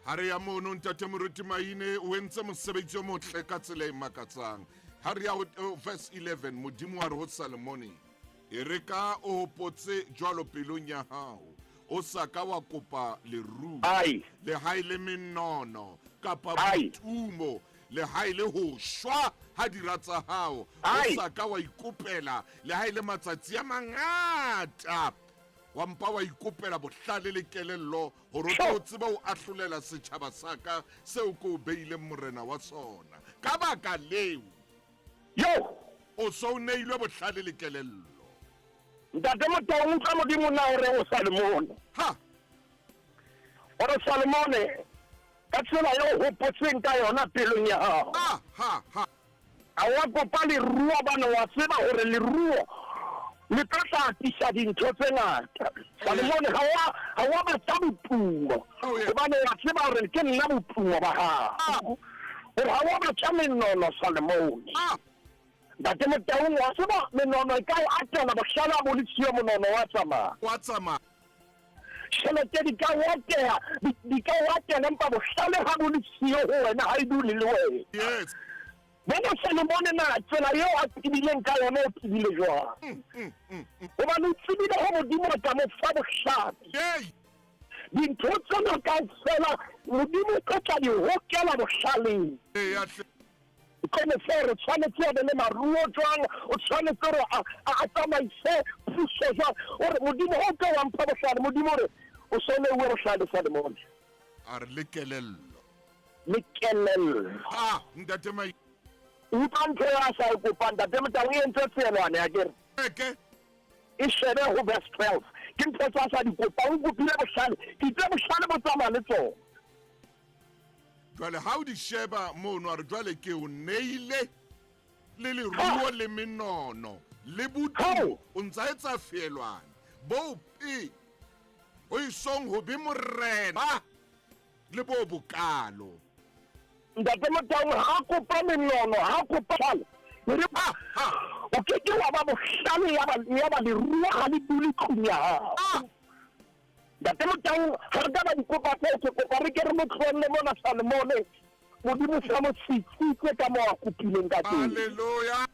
Ha re ya mono ntate moruti maine o entse mosebetsi o motle ka tsela e makatsang. Ha re ya verse 11 Modimo wa re ho Solomon e re ka o hopotse jwalo pelong ya hao o sa ka wa kopa leruo le haile menono kapa botumo le haile ho shwa ha diratsa hao o sa ka wa ikopela le haile matsatsi a mangata wa mpa wa ikopela bohlale le kelello hore o tseba o ahlolela setjhaba saka seo ko beile morena wa sona ka baka leo o so neilwe bohlale le kelello. Ntate Motau nka Modimo na ore o Solomon ore Solomon ka tsela yo hopotseng ka yona pelong ya hao a wa kopa leruo bana wa tseba hore leruo le tla tisa dintho tse ngata. Solomon ha wa batla bopumo hobane wa tseba hore ke nna bopumo ba hao hore ha wa batla menono Solomon. Ntate Motau wa tseba menono e ka o atela bohlala bo le tsio monono wa tsama tšhelete di ka watela empa bohlale ha bo le tsio ho wena ha e dule le wena. Yes. Bona Solomon na tsela eo a tibileng ka yona o tibile jwang. Hobane o tsebile ho Modimo ka mo fa bohlale. Dintho tsena kaofela Modimo ka tla di hokela bohlaleng. Comme faire tshwanetse a le maruo jwang o tshwanetse hore a tsamaise puso jwang ore Modimo ho ka wa mpha bohlale Modimo ore o sone o bohlale Solomon a re le kelello ntate mai utlwa ntho ya sa e kopa ntate Motau e entse tselwane ya kere e shebe ho verse 12 ke ntho tsa sa di kopa o kopile bohlale ke tse bohlale bo tsamaya le tsona. Jwale ha o di sheba mono a re jwale ke o neile le leruo le menono le butu o ntsa etsa fielwane bo pi o isong ho be morena le bo bokalo. Ntate Motau ha kopa menono ha kopa re o ke wa ba bohlale ya ba leruo ha le dule khunya. Ntate Motau ha re ka ba dikopa tse ke kopa re ke re mo tlholle mona Solomon Modimo sa mo tsitse ka mo a kopileng ka teng. Hallelujah.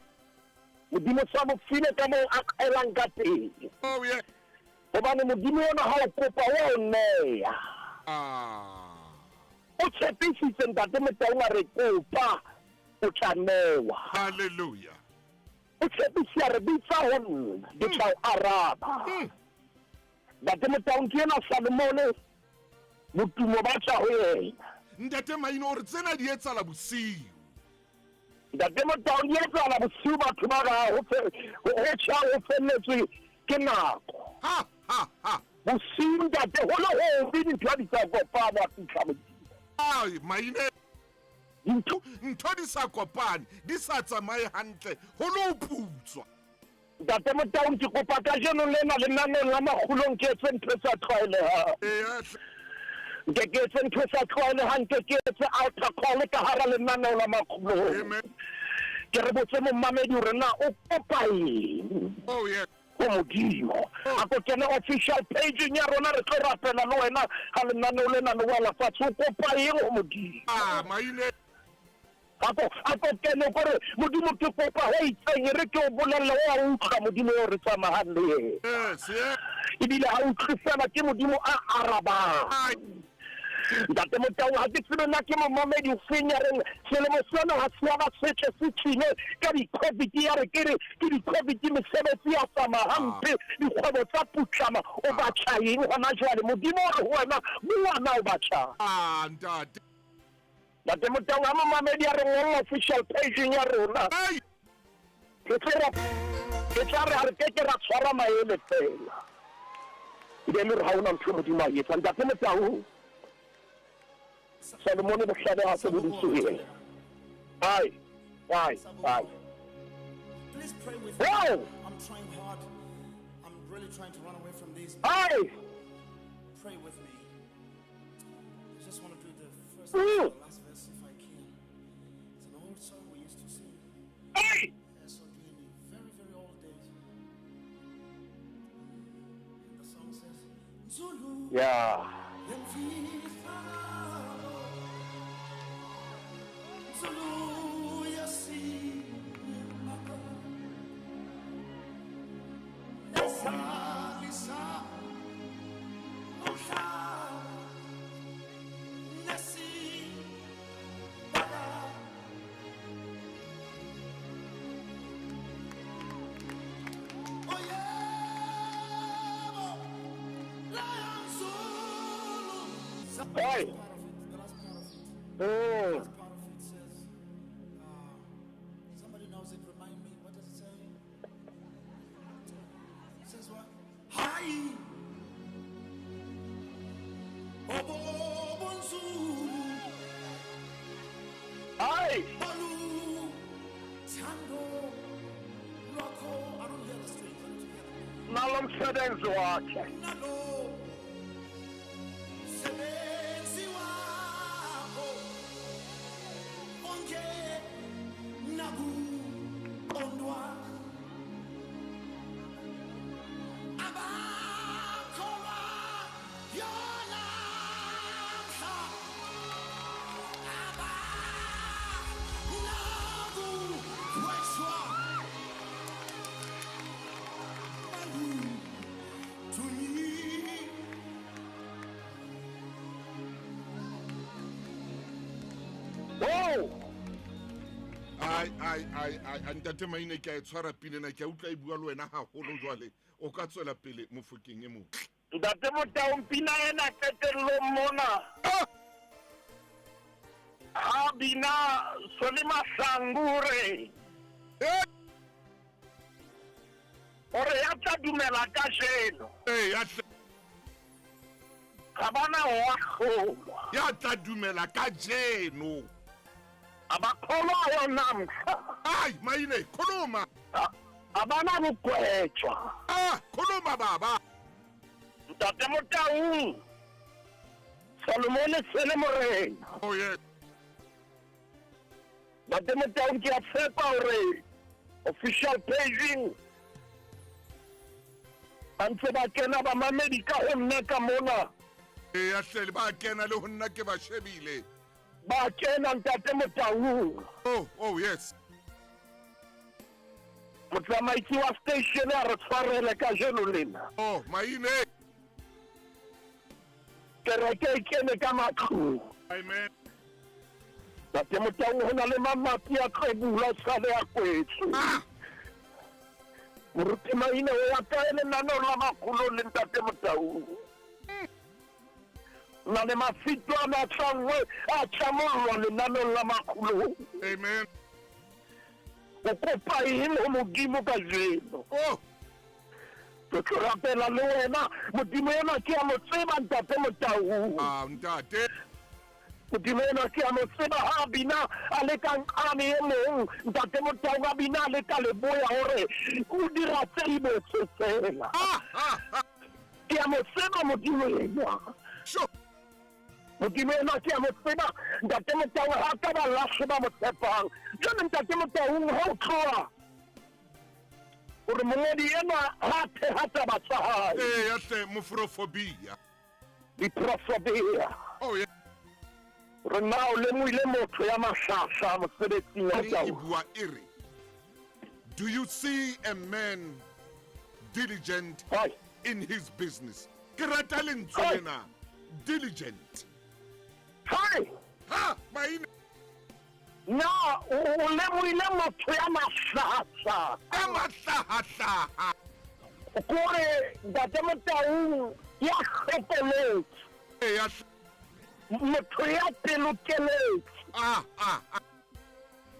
Modimo sa mo file ka mo a elang ka teng. Oh yeah. Hobane Modimo ona ha o kopa wa o neya. O tshepisitse Ntate Motau a re kopa o tla newa. Hallelujah. O tshepisitse a re bitsa ho nna ke tla o araba. Ntate Motau ke ena Solomon botumo ba tsa ho yena. Ntate maino hore tsena di etsala bosiu. Ntate Motau di etsala bosiu batho ba ga ho tsa ho felletswe ke nako. Bosiu ntate ho le ho dintho di sa kopana a fihla Modimo. Maine ntho di sa kopane di sa tsamaye hantle ho lo putswa. Ntate Motau ke kopa ka jeno lena lenaneng la makgulong ke etse ntho sa tlwaelehang. Ke etse ntho sa tlwaelehang ke etse altar call ka hara lenaneng la makgulong. Ke re botse mommamedi hore na o kopa eng. Oh yeah. Ho Modimo a ko kena official page ya rona re tlo rapela le wena ha lenaneng lena le wala fatshe o kopa eng ho Modimo. Maine a ko kene gore modimo ke kopa he itseng re ke o bolella wa utlwa modimo o re tsamahang le yena Yes, yeah. ebile ha utlwisana ke modimo a arabang ntate Motau ha ke tsebe nna ke momamedi o fenya reng selemo sena ha se ba setle se tshile ka di-covid ya re ke di-covid mesebetsi ya tsamahang dikgwebo tsa putlama o batjha eng gona jwale modimo o re wena ngwana o batjha ntate ntate Motau ha momamedi a re ngolla official pageng ya rona ke tla re ha re ke ra tshwara maele fela ebile le re ha ona ntho modimo a etsa ntate Motau Solomon bohlale ha se bodisitswe. Bye. Please pray with me. I'm trying hard. I'm really trying to run away from these. Bye. Pray with me. I just want to do the first and the last verse if I can. It's an old song we used to sing. Hey. Yes, so in the very, very old days. And the song says, Zulu. Yeah. Hey. The last part of it says, somebody knows it, remind me, what does it say? It says what? Hi! Hi! Tango, Rocco, I don't hear the strings, I don't hear them. Nalomsebenzi wakhe. Ntate Maine ke a tshwara pele na ke utlwa e bua le wena haholo jwale o ka tswela pele mofokeng e motle ntate Motau mpina ena ketello mona ha bina Solima Sangure ore ya tla dumela ka jeno ya ga bana wa kgolwa ya tla dumela ka jeno abakholwa yona mhla hayi Maine khuluma abana bukwetshwa khuluma baba ntate Motau Solomon sele morena oh yes ntate Motau ke a tshepa hore official paging antse ba kena ba mamedi ka ho nna ka mona ya hlele ba kena le ho nna ke ba shebile ba kena ntate Motau oh yes motsamaisi wa station ya re tshwarele ka jeno lena oh Maine kereke kene ka matlu amen ntate Motau hona le mamati ya khebula sale ya kwetsu moruti Maine wa ka ele nano la makhulo le ntate Motau na le mafito a matlangwe a tsamolwa lenanong la makhulo amen o kopa eng ho modimo ka jeno ke tlo rapela le wena modimo ena ke a mo tseba ntate Motau ntate modimo ena ke a mo tseba ha bina a le ka nqane e mong ntate Motau a bina a le ka leboya hore o dira tse di botse fela ke a mo tseba modimo ena modimo ena ke a mo tseba ntate Motau ha ka ba lahle ba mo tshepang jwale ntate Motau ha o tloha gore mongodi ena ha thehata ba tsa hae ya hle mofrophobia diprophobia oh yeah re na o lemoile motho ya mashasha mosebetsing wa e bua e re, do you see a man diligent in his business? Ke rata lentswe lena, diligent. Hai! Ha, Maine. Na o lemoile motho ya mashasha. A mahlahahlaha. Kore Ntate Motaung ya kgepeletse. Ya motho ya pelokeletse.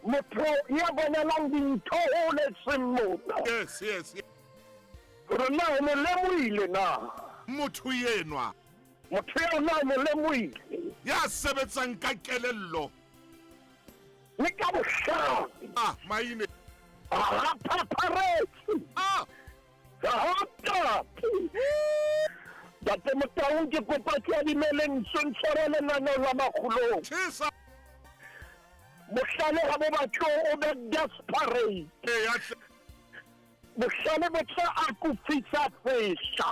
Motho ya bonelang dintho ho le seng mona. Yes. Rona o mo lemoile na. Motho yenwa. Motho ya na mo lemoile. Ya sebetsang ka kelello. Le ka bohlale. Maine. Paparetse. Ntate Motaung ke kopa ke a dimeleng tshwere lenaneo la makgulong. Bohlale ha bo batho o be desperate. Bohlale bo tla akufisa fesha.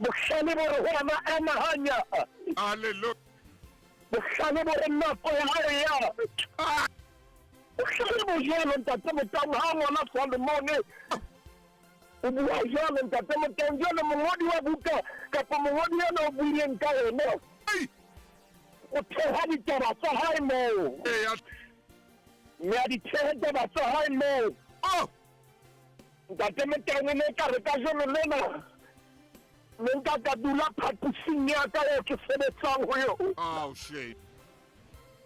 Bohlale bo re hona anahanya. Hallelujah. Bohlale bo re nako ya hae ya. Bohlale bo jalo Ntate Motaung ha ngwana Solomone. O bua jalo Ntate Motaung jalo mongodi wa buka kapa mongodi yana o buileng ka wena. O theha ditaba tsa hae moo. Me a di theha ditaba tsa hae moo. Ntate Motaung ne ka re ka jalo lena. Ne nka ka dula phaposing ya ka o ke sebetsang ho yo. Oh shit.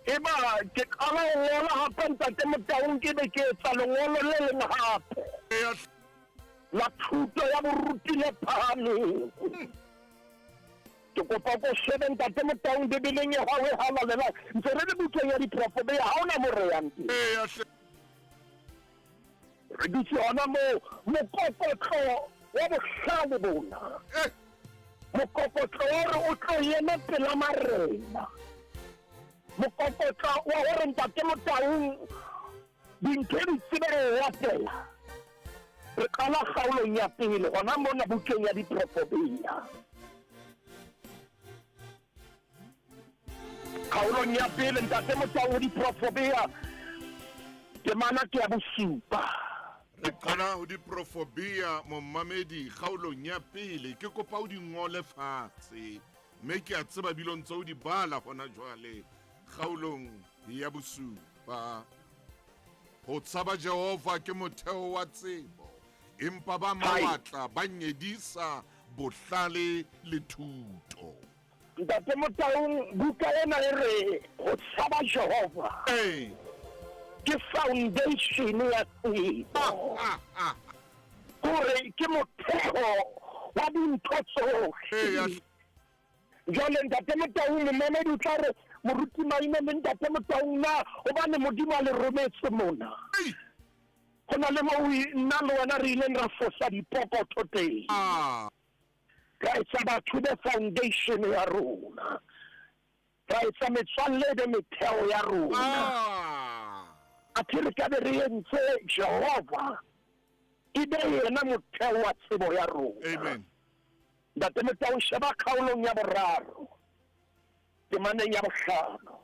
Eba ke qala ho ngola hape Ntate Motaung ke be ke etsa lengolo le leng hape. La thuto ya boruti le phahameng. Ke kopa ko shebe Ntate Motaung Bibeleng ya hao e halalela ntse re le bukeng ya diprofete ha ona mo re yang teng. Re dutse hona mo mokokotlo wa bohlale bona. Mokokotlo wa re o tlo yena pela marena. Mokokotlo wa hore Ntate Motaung dintho di tsebe ho latela. Re qala kgaolong ya pele hona mona bukeng ya diprofete. Kgaolong ya pele Ntate Motaung diprofete ke mana ke ya bosupa. Re qala ho diprofobia momamedi kgaolong ya pele ke kopa o di ngole fatshe mme ke a tseba bilong tse o di bala hona jwale kgaolong ya bosupa. Ho tsaba Jehova ke motheo wa tsebo empa ba mawatla ba nyedisa bohlale le thuto. Ntate Motaung buka ena e re ho tsaba Jehova ke foundation ya tsebo. Kore ke motheo wa dintho tsohle. Jwale Ntate Motaung momamedi o tla re moruti Maina le Ntate Motaung na hobane modimo a le rometse mona. Go na le mo nna le wena re ileng ra fosa dipokotho teng. Ka etsa batho the foundation ya rona. Ka etsa metswalle le metheo ya rona. A re ka be re entse Jehova e be yena motheo wa tsebo ya rona. Amen. Ntate Motaung sheba kgaolong ya boraro. Temaneng ya bohlano.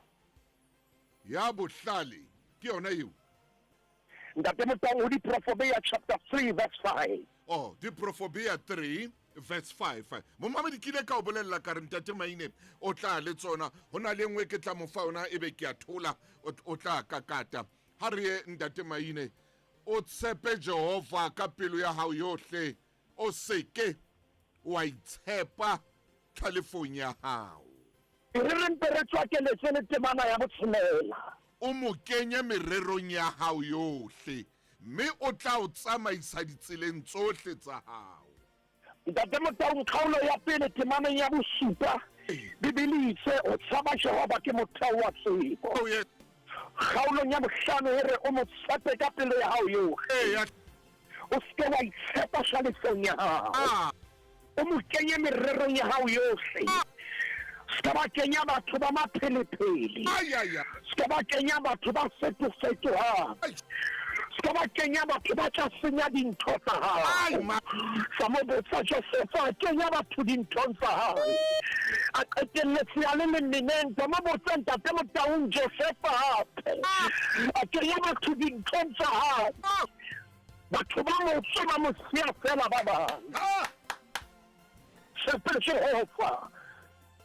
Ya bohlale ke yona eo. Ntate Motaung ho diprofobia chapter 3 verse 5. Oh, diprofobia 3 verse 5. Momamedi ke ile ka o bolella ka re Ntate Maine o tla le tsona hona le ngwe ke tla mo fa ona ebe ke a thola o tla kakata. Ha re Ntate Maine o tshepe Jehova ka pelo ya hao yohle o seke wa itshepa tlhalefong ya hao. Re mpe re tswakeletse le temana ya botshelela. O mo kenye mererong ya hao yohle mme o tla o tsamaisa ditseleng tsohle tsa hao. Ntate Motaung kgaolo ya pele temaneng ya bosupa Bibele itse o tsaba Jehova ke motheo wa tsebo. Kgaolong ya bohlano e re o mo tshepe ka pelo ya hao yohle. O seke wa itshepa hlalefong ya hao. O mo kenye mererong ya hao yohle. Ska ba kenya batho ba maphelepele. Ska ba kenya batho ba fetofetohang. Ska ba kenya batho ba tla senya dintho tsa hao. Sa mo botsa Josefa kenya batho dinthong tsa hao. a qetelletse a le lemeneng ka mo botsa ntate Motaung Joseph hape a kenya batho dinthong tsa hae batho ba motse ba mo sia fela ba bang sepe Jehova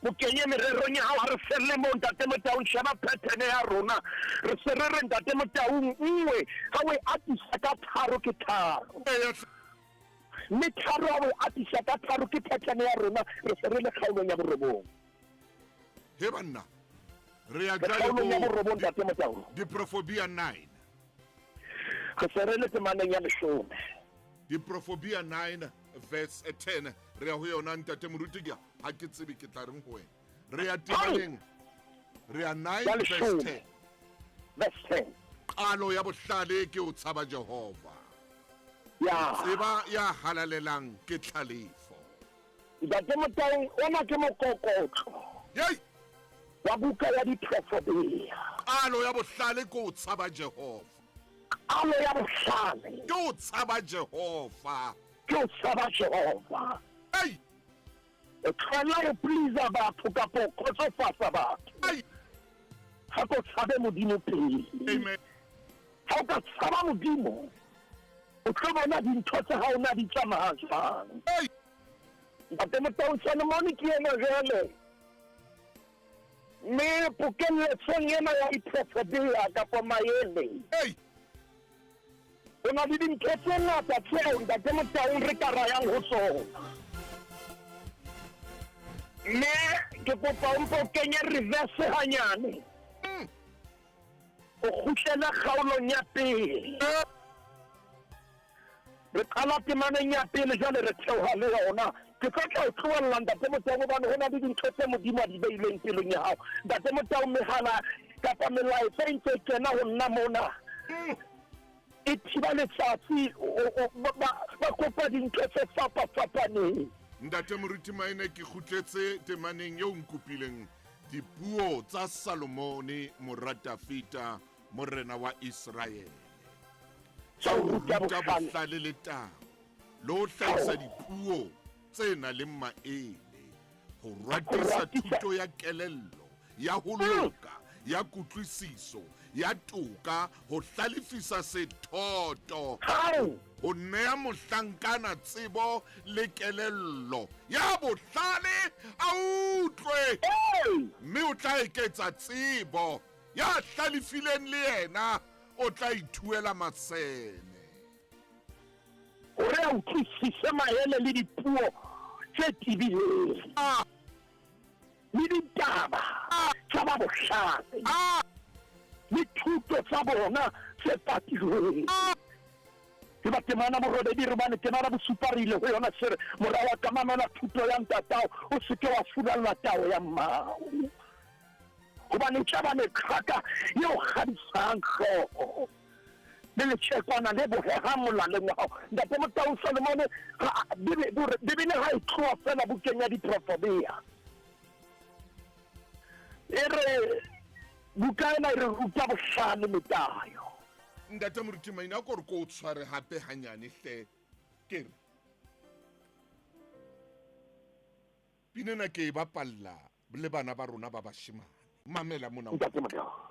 mo kenye mererong ya hao re selle mo ntate Motaung sheba pattern ya rona re se re re ntate Motaung nngwe ha we atisa ka tharo ke tharo mme tharo ha we atisa ka tharo ke pattern ya rona re se re le kgaolong ya borobong he banna re ya kgaolong ya borobong ntate Motaung Diprophobia 9 re se re le temaneng ya 10 Diprophobia 9 verse 10 re ya ho yona ntate moruti ke ha ke tsebe ke tla reng ho wena re ya temaneng re ya 9 verse 10 qalo ya bohlale ke o tshaba Jehova ya tseba ya halalelang ke tlhalefo ntate Motaung ona ke mokokotlo wa buka ya Diprophobia qalo ya bohlale ke o tshaba Jehova qalo ya bohlale ke o tshaba Jehova ke o tshaba Jehova o tshwana ho please batho kapo kgotsofatsa batho ha ko tshabe Modimo pele amen ha o ka tshaba Modimo o tlo bona dintho tsa hao na di tsamaya jwang ntate Motaung Solomon ke ena jwale mme pokelletsong ena ya Diprophobia kapo maele o na le dintho tse ngata tseo ntate Motaung re ka rayang ho tsona mme ke kopa o mpo kenye reverse hanyane o kgutlela kgaolong ya pele re qala temaneng ya pele jwale re theoha le yona ke tla o tlohella ntate Motaung hobane ho na le dintho tse Modimo a di beileng pelong ya hao ntate Motaung mehala kapa melaetsa e ntse kena ho nna mona e thiba letsatsi ba kopa dintho tse fapafapaneng ntate moruti maene ke kgutletse temaneng eo nkopileng dipuo tsa Salomone moratafita morena wa Israel tsa ho ruta bohlale le taba le ho hlahisa dipuo tse nang le maele ho ratisa thuto ya kelello ya ho loka ya kutlwisiso ya toka ho hlalefisa sethoto ho nea mohlankana tsebo le kelello ya bohlale a utlwe mme o tla eketsa tsebo ya hlalefileng le yena o tla ithuela masene hore a utlwisise maele le dipuo tse tibileng le ditaba tsa ba bohlale le thuto tsa bona tse patilweng ke ba temana morobedi re bane temana bosuparile ho yona sere morawa ka mamela thuto ya ntatao o se ke wa fudalla tao ya mmao hobane tjaba ne khaka yo khabisang kho le le tshekwana le boheha molaleng wa hao ntate Motaung Solomon bibele ha e tloa fela bukeng ya Diprophobia ere bukaena re ruta bohlale metayo ntate moruti maina ko re ko tshware hape hanyane hle ke re pinena ke ba palla le bana ba rona ba bashimane mamela mona ntate Motaung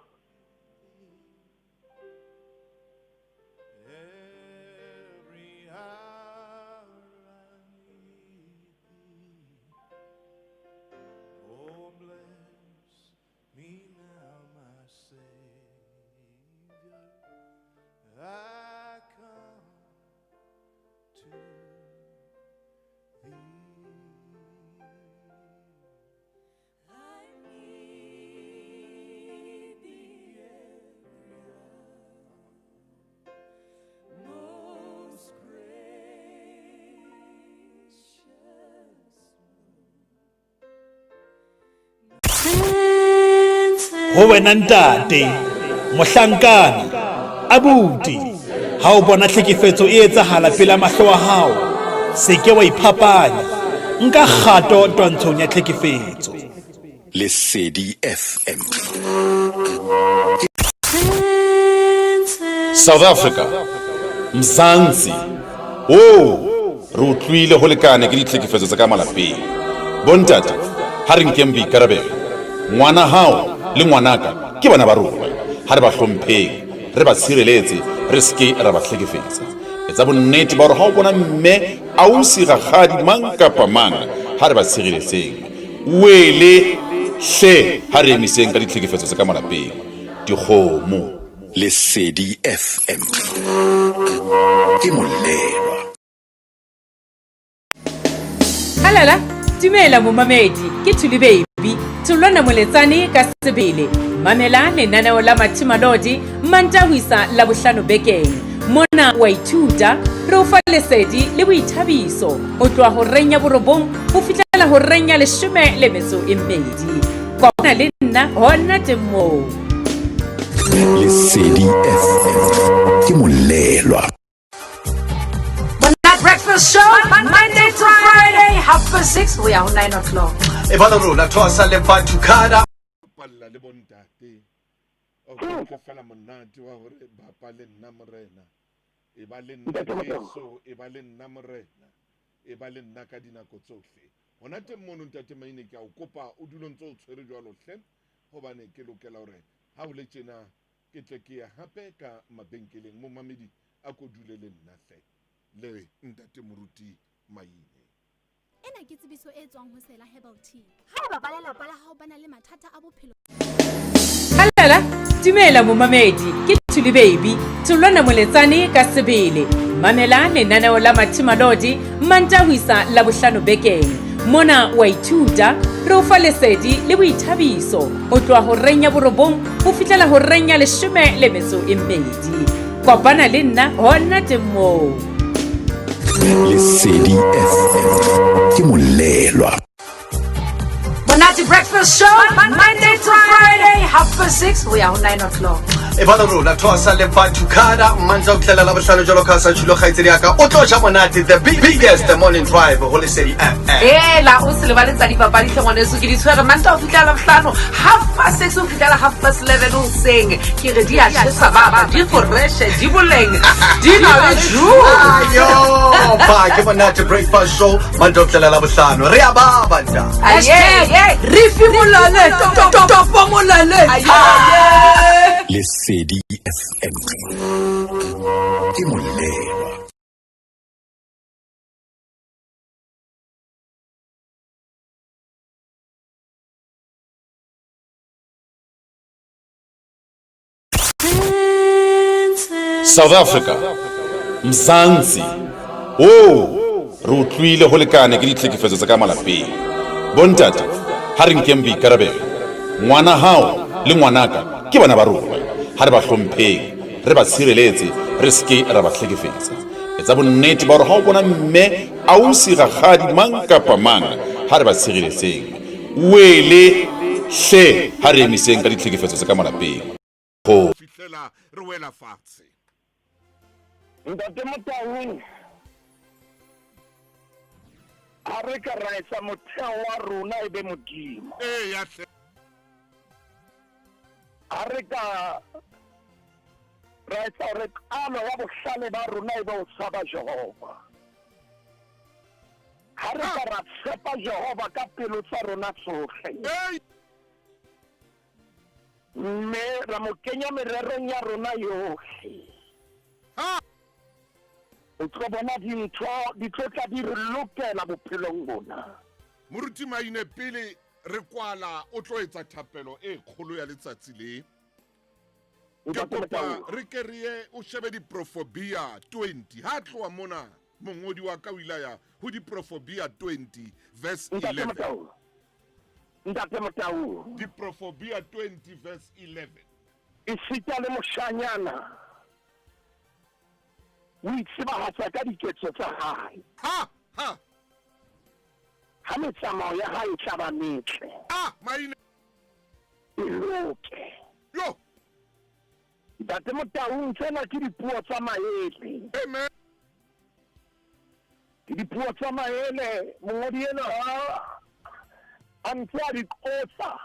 ho wena ntate mohlankana abuti ha o bona tlhekefetso e etsahala pela mahlo a hao se ke wa iphapanya nka kgato twantshong ya tlhekefetso Lesedi FM. South Africa, Mzansi, re utlwile ho lekane ke ditlhekefetso tsa ka malapeng. Bontate, ha re nkeng boikarabelo ngwana hao le ngwanaka ke bana ba rona ha re ba hlompheng re ba tshireletse re ske ra ba hlekefetsa etsa bonnete ba hore ha o bona mme ausi rakgadi mang kapa mang ha re ba tshireletseng wele hle ha re emiseng ka ditlhekefetso tse ka malapeng dikgomo Lesedi FM ke molelwa. halala dumela momamedi ke Thuli Baby tholwana moletsane ka sebele mamela lenaneo la mathimolodi mantawisa la bohlano bekeng mona wa ithuta re o fa lesedi le boithabiso o tloha ho renya borobong ho fihlela ho renya 12 kopana le nna hona temmoo Lesedi FM ke molelwa. Breakfast show, Monday to Friday, 6:30, we are on 9 o'clock. Ebala rona thosa le batho kada. Palla le bontate. O ke fela monate wa hore ba pa le nna morena. E ba le nna so, e ba le nna morena. E ba le nna ka dinako tsohle. Hona teng mono ntate maine ke a o kopa o dule ntse o tshwere jwalo hle. Hobane ke lokela hore ha o le tjena ke tle ke ya hape ka mabenkeleng mo mamedi a ko dule le nna hle. Le ntate moruti maine. Ena ke tsebiso e tswang ho Sela Herbal Tea. Ha ba lelapa la hao bana le mathata a bophelo. halala dumela momamedi ke Thuli Baby tholwana moletsane ka sebele mamela lenaneo la mathimolodi mantawisa la bohlano bekeng mona wa ithuta re o fa lesedi le boithabiso o tloha ho renya borobong ho fihlela ho renya 12 kopana le nna hona temmoo Lesedi FM ke molelwa. Bonati Breakfast show, Monday to Friday, 6:30, we are on 9 o'clock. Ebala rona thosa le batho kada mantsa o tlela la bohlano jalo ka sa chulo khaitsedi aka o tloja monate the biggest morning drive ho Lesedi FM. La o se le baletsa dipapadi hlongwane so ke di tshwere manta o fitla la bohlano 6:30 o fitla la 11:30 o seng ke re di a tshesa baba di fresh di boleng di na le ju ayo ba ke monate breakfast show mantsa o tlela la bohlano re a baba nta aye rifi molale topo molale aye Lesedi FM ke molelwa. South Africa Mzansi re utlwile ho lekane ke ditlhekefetso tsa ka malapeng bontate ha re nkeng boikarabelo ngwana hao le ngwanaka ke bana ba rona ha re ba hlompheng re ba tshireletse re ske ra ba hlekefetsa etsa bonnete ba hore ha o bona mme ausi rakgadi mang kapa mang ha re ba tshireletseng wele hle ha re emiseng ka ditlhekefetso tsa ka malapeng ho fihlela re wela fatshe. Ntate Motaung ha re ka ra isa motheo wa rona e be modimo. Ya hle. Ha re ka ra isa re qalo ya bohlale ba rona e be o tshaba Jehova. Ha re ka ra tshepa Jehova ka pelo tsa rona tsohle. Mme ra mo kenya mererong ya rona yohle. O tlo bona dintho tla di re lokela bophelong bona. Moruti maine pele re kwala o tlo etsa thapelo e kgolo ya letsatsi le. Ke kopa re ke re o shebe diprofobia 20 ha tloa mona mongodi wa ka o ilaya ho diprofobia 20 verse 11. Ntate Motaung diprofobia 20 verse 11 isita le moshanyana o itsebahatsa ka diketso tsa hae ha metsamao ya hae e tla ba metle maine e loke yo Ntate Motaung tsena ke dipuo tsa maele. Amen. Ke dipuo tsa maele mongodi ena a ntse a di qotsa.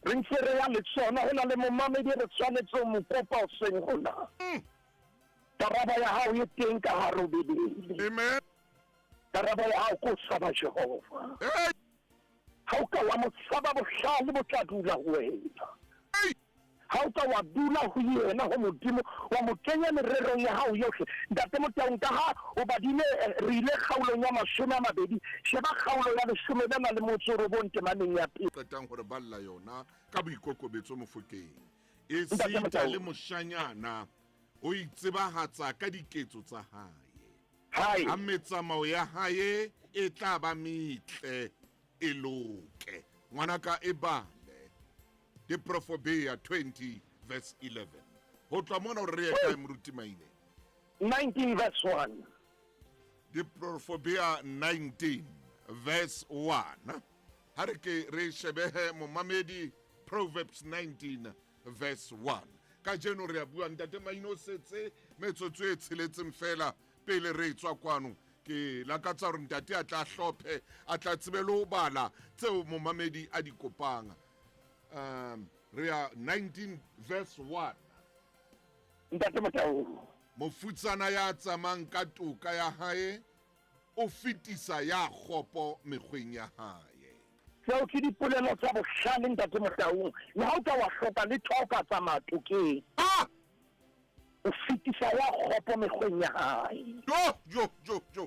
Re ntse re ya le tsona ho na le momamedi re tshwanetse mo kopa o seng hona. Karaba ya hao e teng ka hare ho Bebele. Amen. Karaba ya hao ko tshaba Jehova. Ha ha o ka wa mo tshaba bohlale bo tla dula ho wena ha o ka wa dula ho yena ho modimo wa mo kenya mererong ya hao yohle ntate Motaung ka ha o badile re ile kgaolong ya 20 sheba kgaolo ya 19 temaneng ya pele qetang hore balla yona ka boikokobetso Mofokeng e sita le moshanyana o itsebahatsa ka diketso tsa hae a metsamao ya hae e tla ba mitle e loke ngwanaka e bale Diprofobia 20 verse 11 ho tla mona o re ka moruti maine 19 verse 1 Diprofobia 19 verse 1 ha re ke re shebehe momamedi Proverbs 19 verse 1 ka jeno re a bua ntate maino setse metsotso e tsheletseng fela pele re tswa kwano ke lakatsa re ntate a tla hlophe a tla tsebelo bala tseo momamedi a di kopanga re a 19 verse 1 ntate Motaung mofutsana ya tsamang ka toka ya hae o fitisa ya khopo mekgweng ya hae tseo ke dipolelo tsa bohlale ntate Motaung le ha o ka wa hloka le thoka tsa matokeng o fitisa ya khopo mekgweng ya hae jo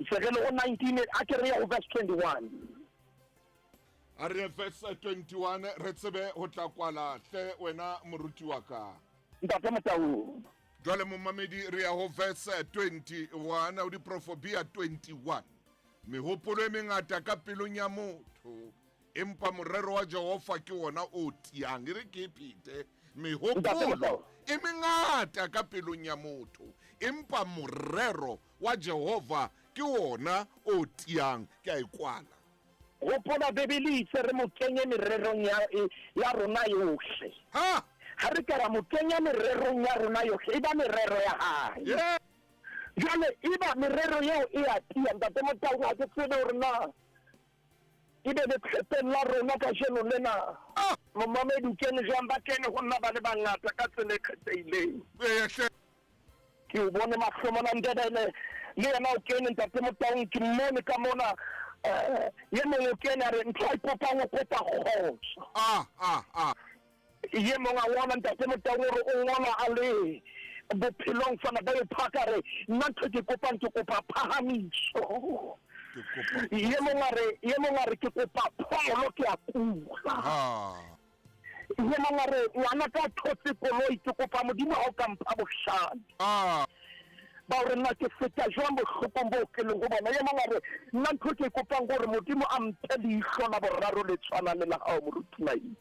segelo 19 a ke re ya verse 21 Are verse 21 re tsebe ho tla kwala hle wena moruti wa ka ntate Motaung jwale momamedi re ya ho verse 21 o Diprofobia 21 mehopolo e mengata ka pelong ya motho empa morero wa Jehova ke wona o tiang re ke phete mehopolo e mengata ka pelong ya motho empa morero wa Jehova ke wona o tiang ke a ikwala gopola bebele itse re mo kenye mererong ya rona yohle ha re ka ra mo kenya mererong ya rona yohle e ba merero ya hae jwale e ba merero yeo e a tia ntate Motaung a ke tsebe hore na e be le phepella rona ka jeno lena momamedi kene jwang ba kene go nna ba le bangata ka tsela e kgethehileng ke o bone mahlomola ndedele le yena o kene ntate Motaung ke mmone ka mona ye mongwe kene a re ntho a ipopang o kopa kgotso ye mongwe a ngwana ntate Motaung gore o ngwana a le bophelong fana ba iphaka re nna ntho ke kopang ke kopa phahamiso ye mongwe a re ke kopa pholo ke a kula ye mongwe a re ngwana ka thotse koloi ke kopa modimo a o ka mpha bohlale ba re nna ke feta jwang bohlokong bo ke leng go bona ye mongwe a re nna ntho ke kopang gore modimo a mphe leihlo la boraro le tshwana le la gao moruti maine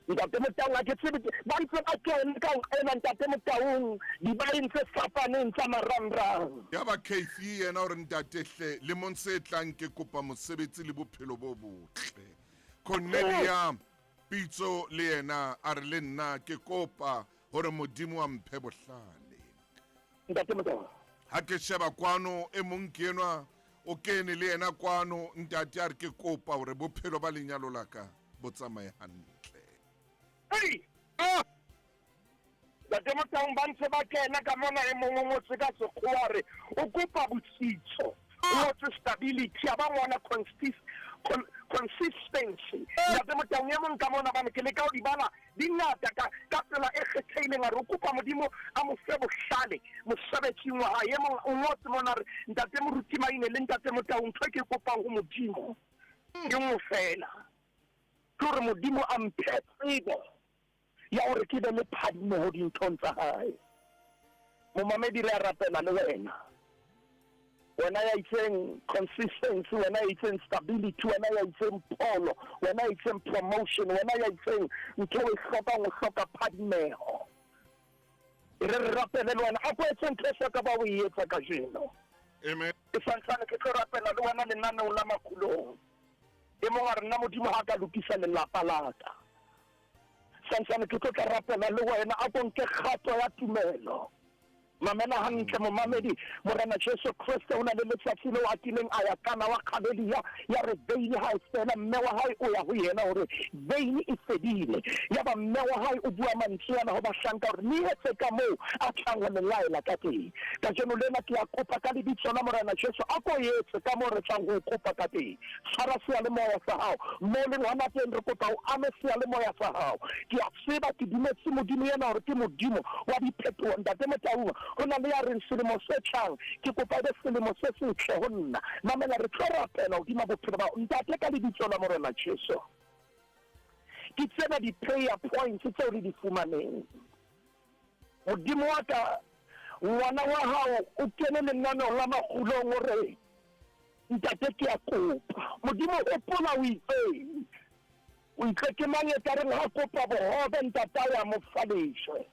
ntate Motaung a ke tsebe ba ntse ba kene ka ena ntate Motaung di ba ntse fapaneng tsa marangrang ya ba KC yena hore ntate hle le monse tlang ke kopa mosebetsi le bophelo bo botle Cornelia pitso le yena a re le nna ke kopa hore modimo a mphe bohlale ntate Motaung ha ke sheba kwano e mong ke enwa o kene le yena kwano ntate a re ke kopa hore bophelo ba lenyalo la ka bo tsamaye hantle ntate Motaung ba ntse ba kena ka mona e mongwe motse ka sekgowa re o kopa botsitso o motse stability a ba ngwana consistency ntate Motaung ye mong ka mona ba ke le ka o di bala di ngata ka tsela e kgethehileng a re o kopa modimo a mo fe bohlale mosebetsing wa hae ye mong o ngotse mona re ntate moruti maine le ntate Motaung ntho ke kopang go modimo ke mo fela ke gore modimo a mphe tsebo ya gore ke be le phadimo go dinthong tsa gae momamedi re a rapela le wena ya itseng consistency wena ya itseng stability wena ya itseng pholo wena ya itseng promotion wena ya itseng ntho e hlokang o hloka phadimeho re rapele le wena a ko etse ntho e sa ka ba o e etsa ka jeno amen e santsane ke tlo rapela le wena lenaneo la makgulong e mong a re nna modimo ga ka lokisa lelapa laka santsane ke tlo tla rapela le wena a bonke kgato ya tumelo mamela hantle momamedi morena Jesu Kriste o na le letsatsi le wa tileng a ya kana wa kgabedia ya re veini ha sena mme wa hae o ya ho yena hore veini e fedile ya ba mme wa hae o bua mantswe ana ho ba hlanka hore ni etse ka moo a tlangwa lelaela ka teng ka jeno lena ke a kopa ka lebitso la morena Jesu a ko yetse ka mo re tlang ho kopa ka teng tshwara seyalemoya sa hao mo le hona teng re kopa o ame seyalemoya sa hao ke a tseba ke dumetse modimo yena hore ke modimo wa diphetoho ntate Motaung ho na le ya re selemo se tlang ke kopa le selemo se setle ho nna mamela re tlo rapela hodima bophelo ba ntate ka lebitso la morena Jesu ke tsena di-prayer points tseo le di fumaneng modimo wa ka ngwana wa hao o kene lenaneo la makgulong hore ntate ke a kopa modimo o pola o itseng o itse ke mang e ka reng ha kopa bohobe ntate ya mo faleshe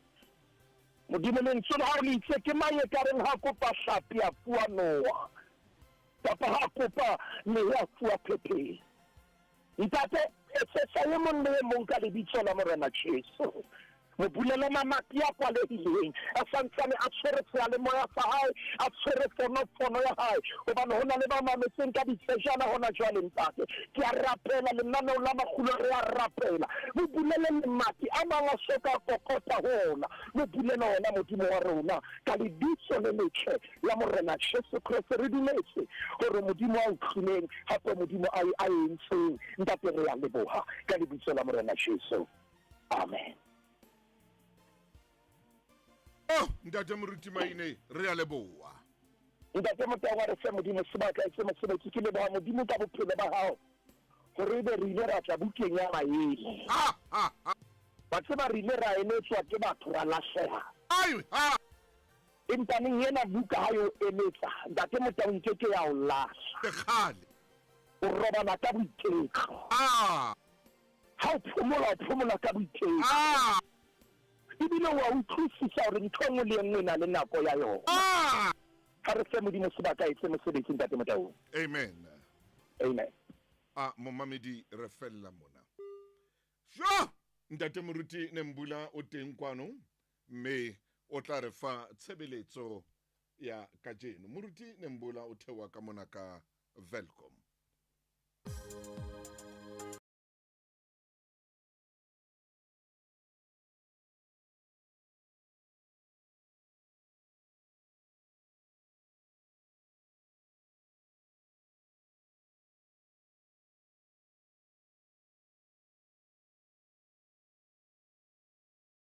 modimo lentswe la hao le itse ke mang e ka reng ha kopa hlapi a fuwa noa kapa ha kopa lehe a fuwa phephe ntate etsetsa e mong le e mong ka lebitso la morena Jesu mo bulela mamati a kwalehileng a santsane a tshwere seyalemoya sa hae a tshwere fono ya hae hobane ho na le ba mametseng ka ditsejana hona jwale ntate ke a rapela lenaneo la makgulo re a rapela mo bulele lemati a mang a soka kokota hona mo bulele hona modimo wa rona ka lebitso le letle la morena Jesu Kriste re dumetse hore modimo a utlwileng hape modimo a entseng ntate re a leboha ka lebitso la morena Jesu amen. Oh, ntate moruti maine re a leboa ntate Motaung re se modimo sebaka se mo sebetsi ke leboha modimo ka bophelo ba hao gore be re ile ra tla bukeng ya maele ba tseba re ile ra eletswa ke batho ra lahleha empaneng yena buka ha yo eletsa ntate Motaung ke ya o lahla kgale o robana ka boiketlo ha o phomola ka boiketlo ebile wa utlwisisa hore ntho engwe le engwe na le nako ya yona ha re se modimo sebaka etse mosebetsi ntate Motaung amen momamedi re fella mona sho ntate moruti Nembula o teng kwano mme o tla re fa tshebeletso ya kajeno moruti Nembula o thewa ka mona ka Velcom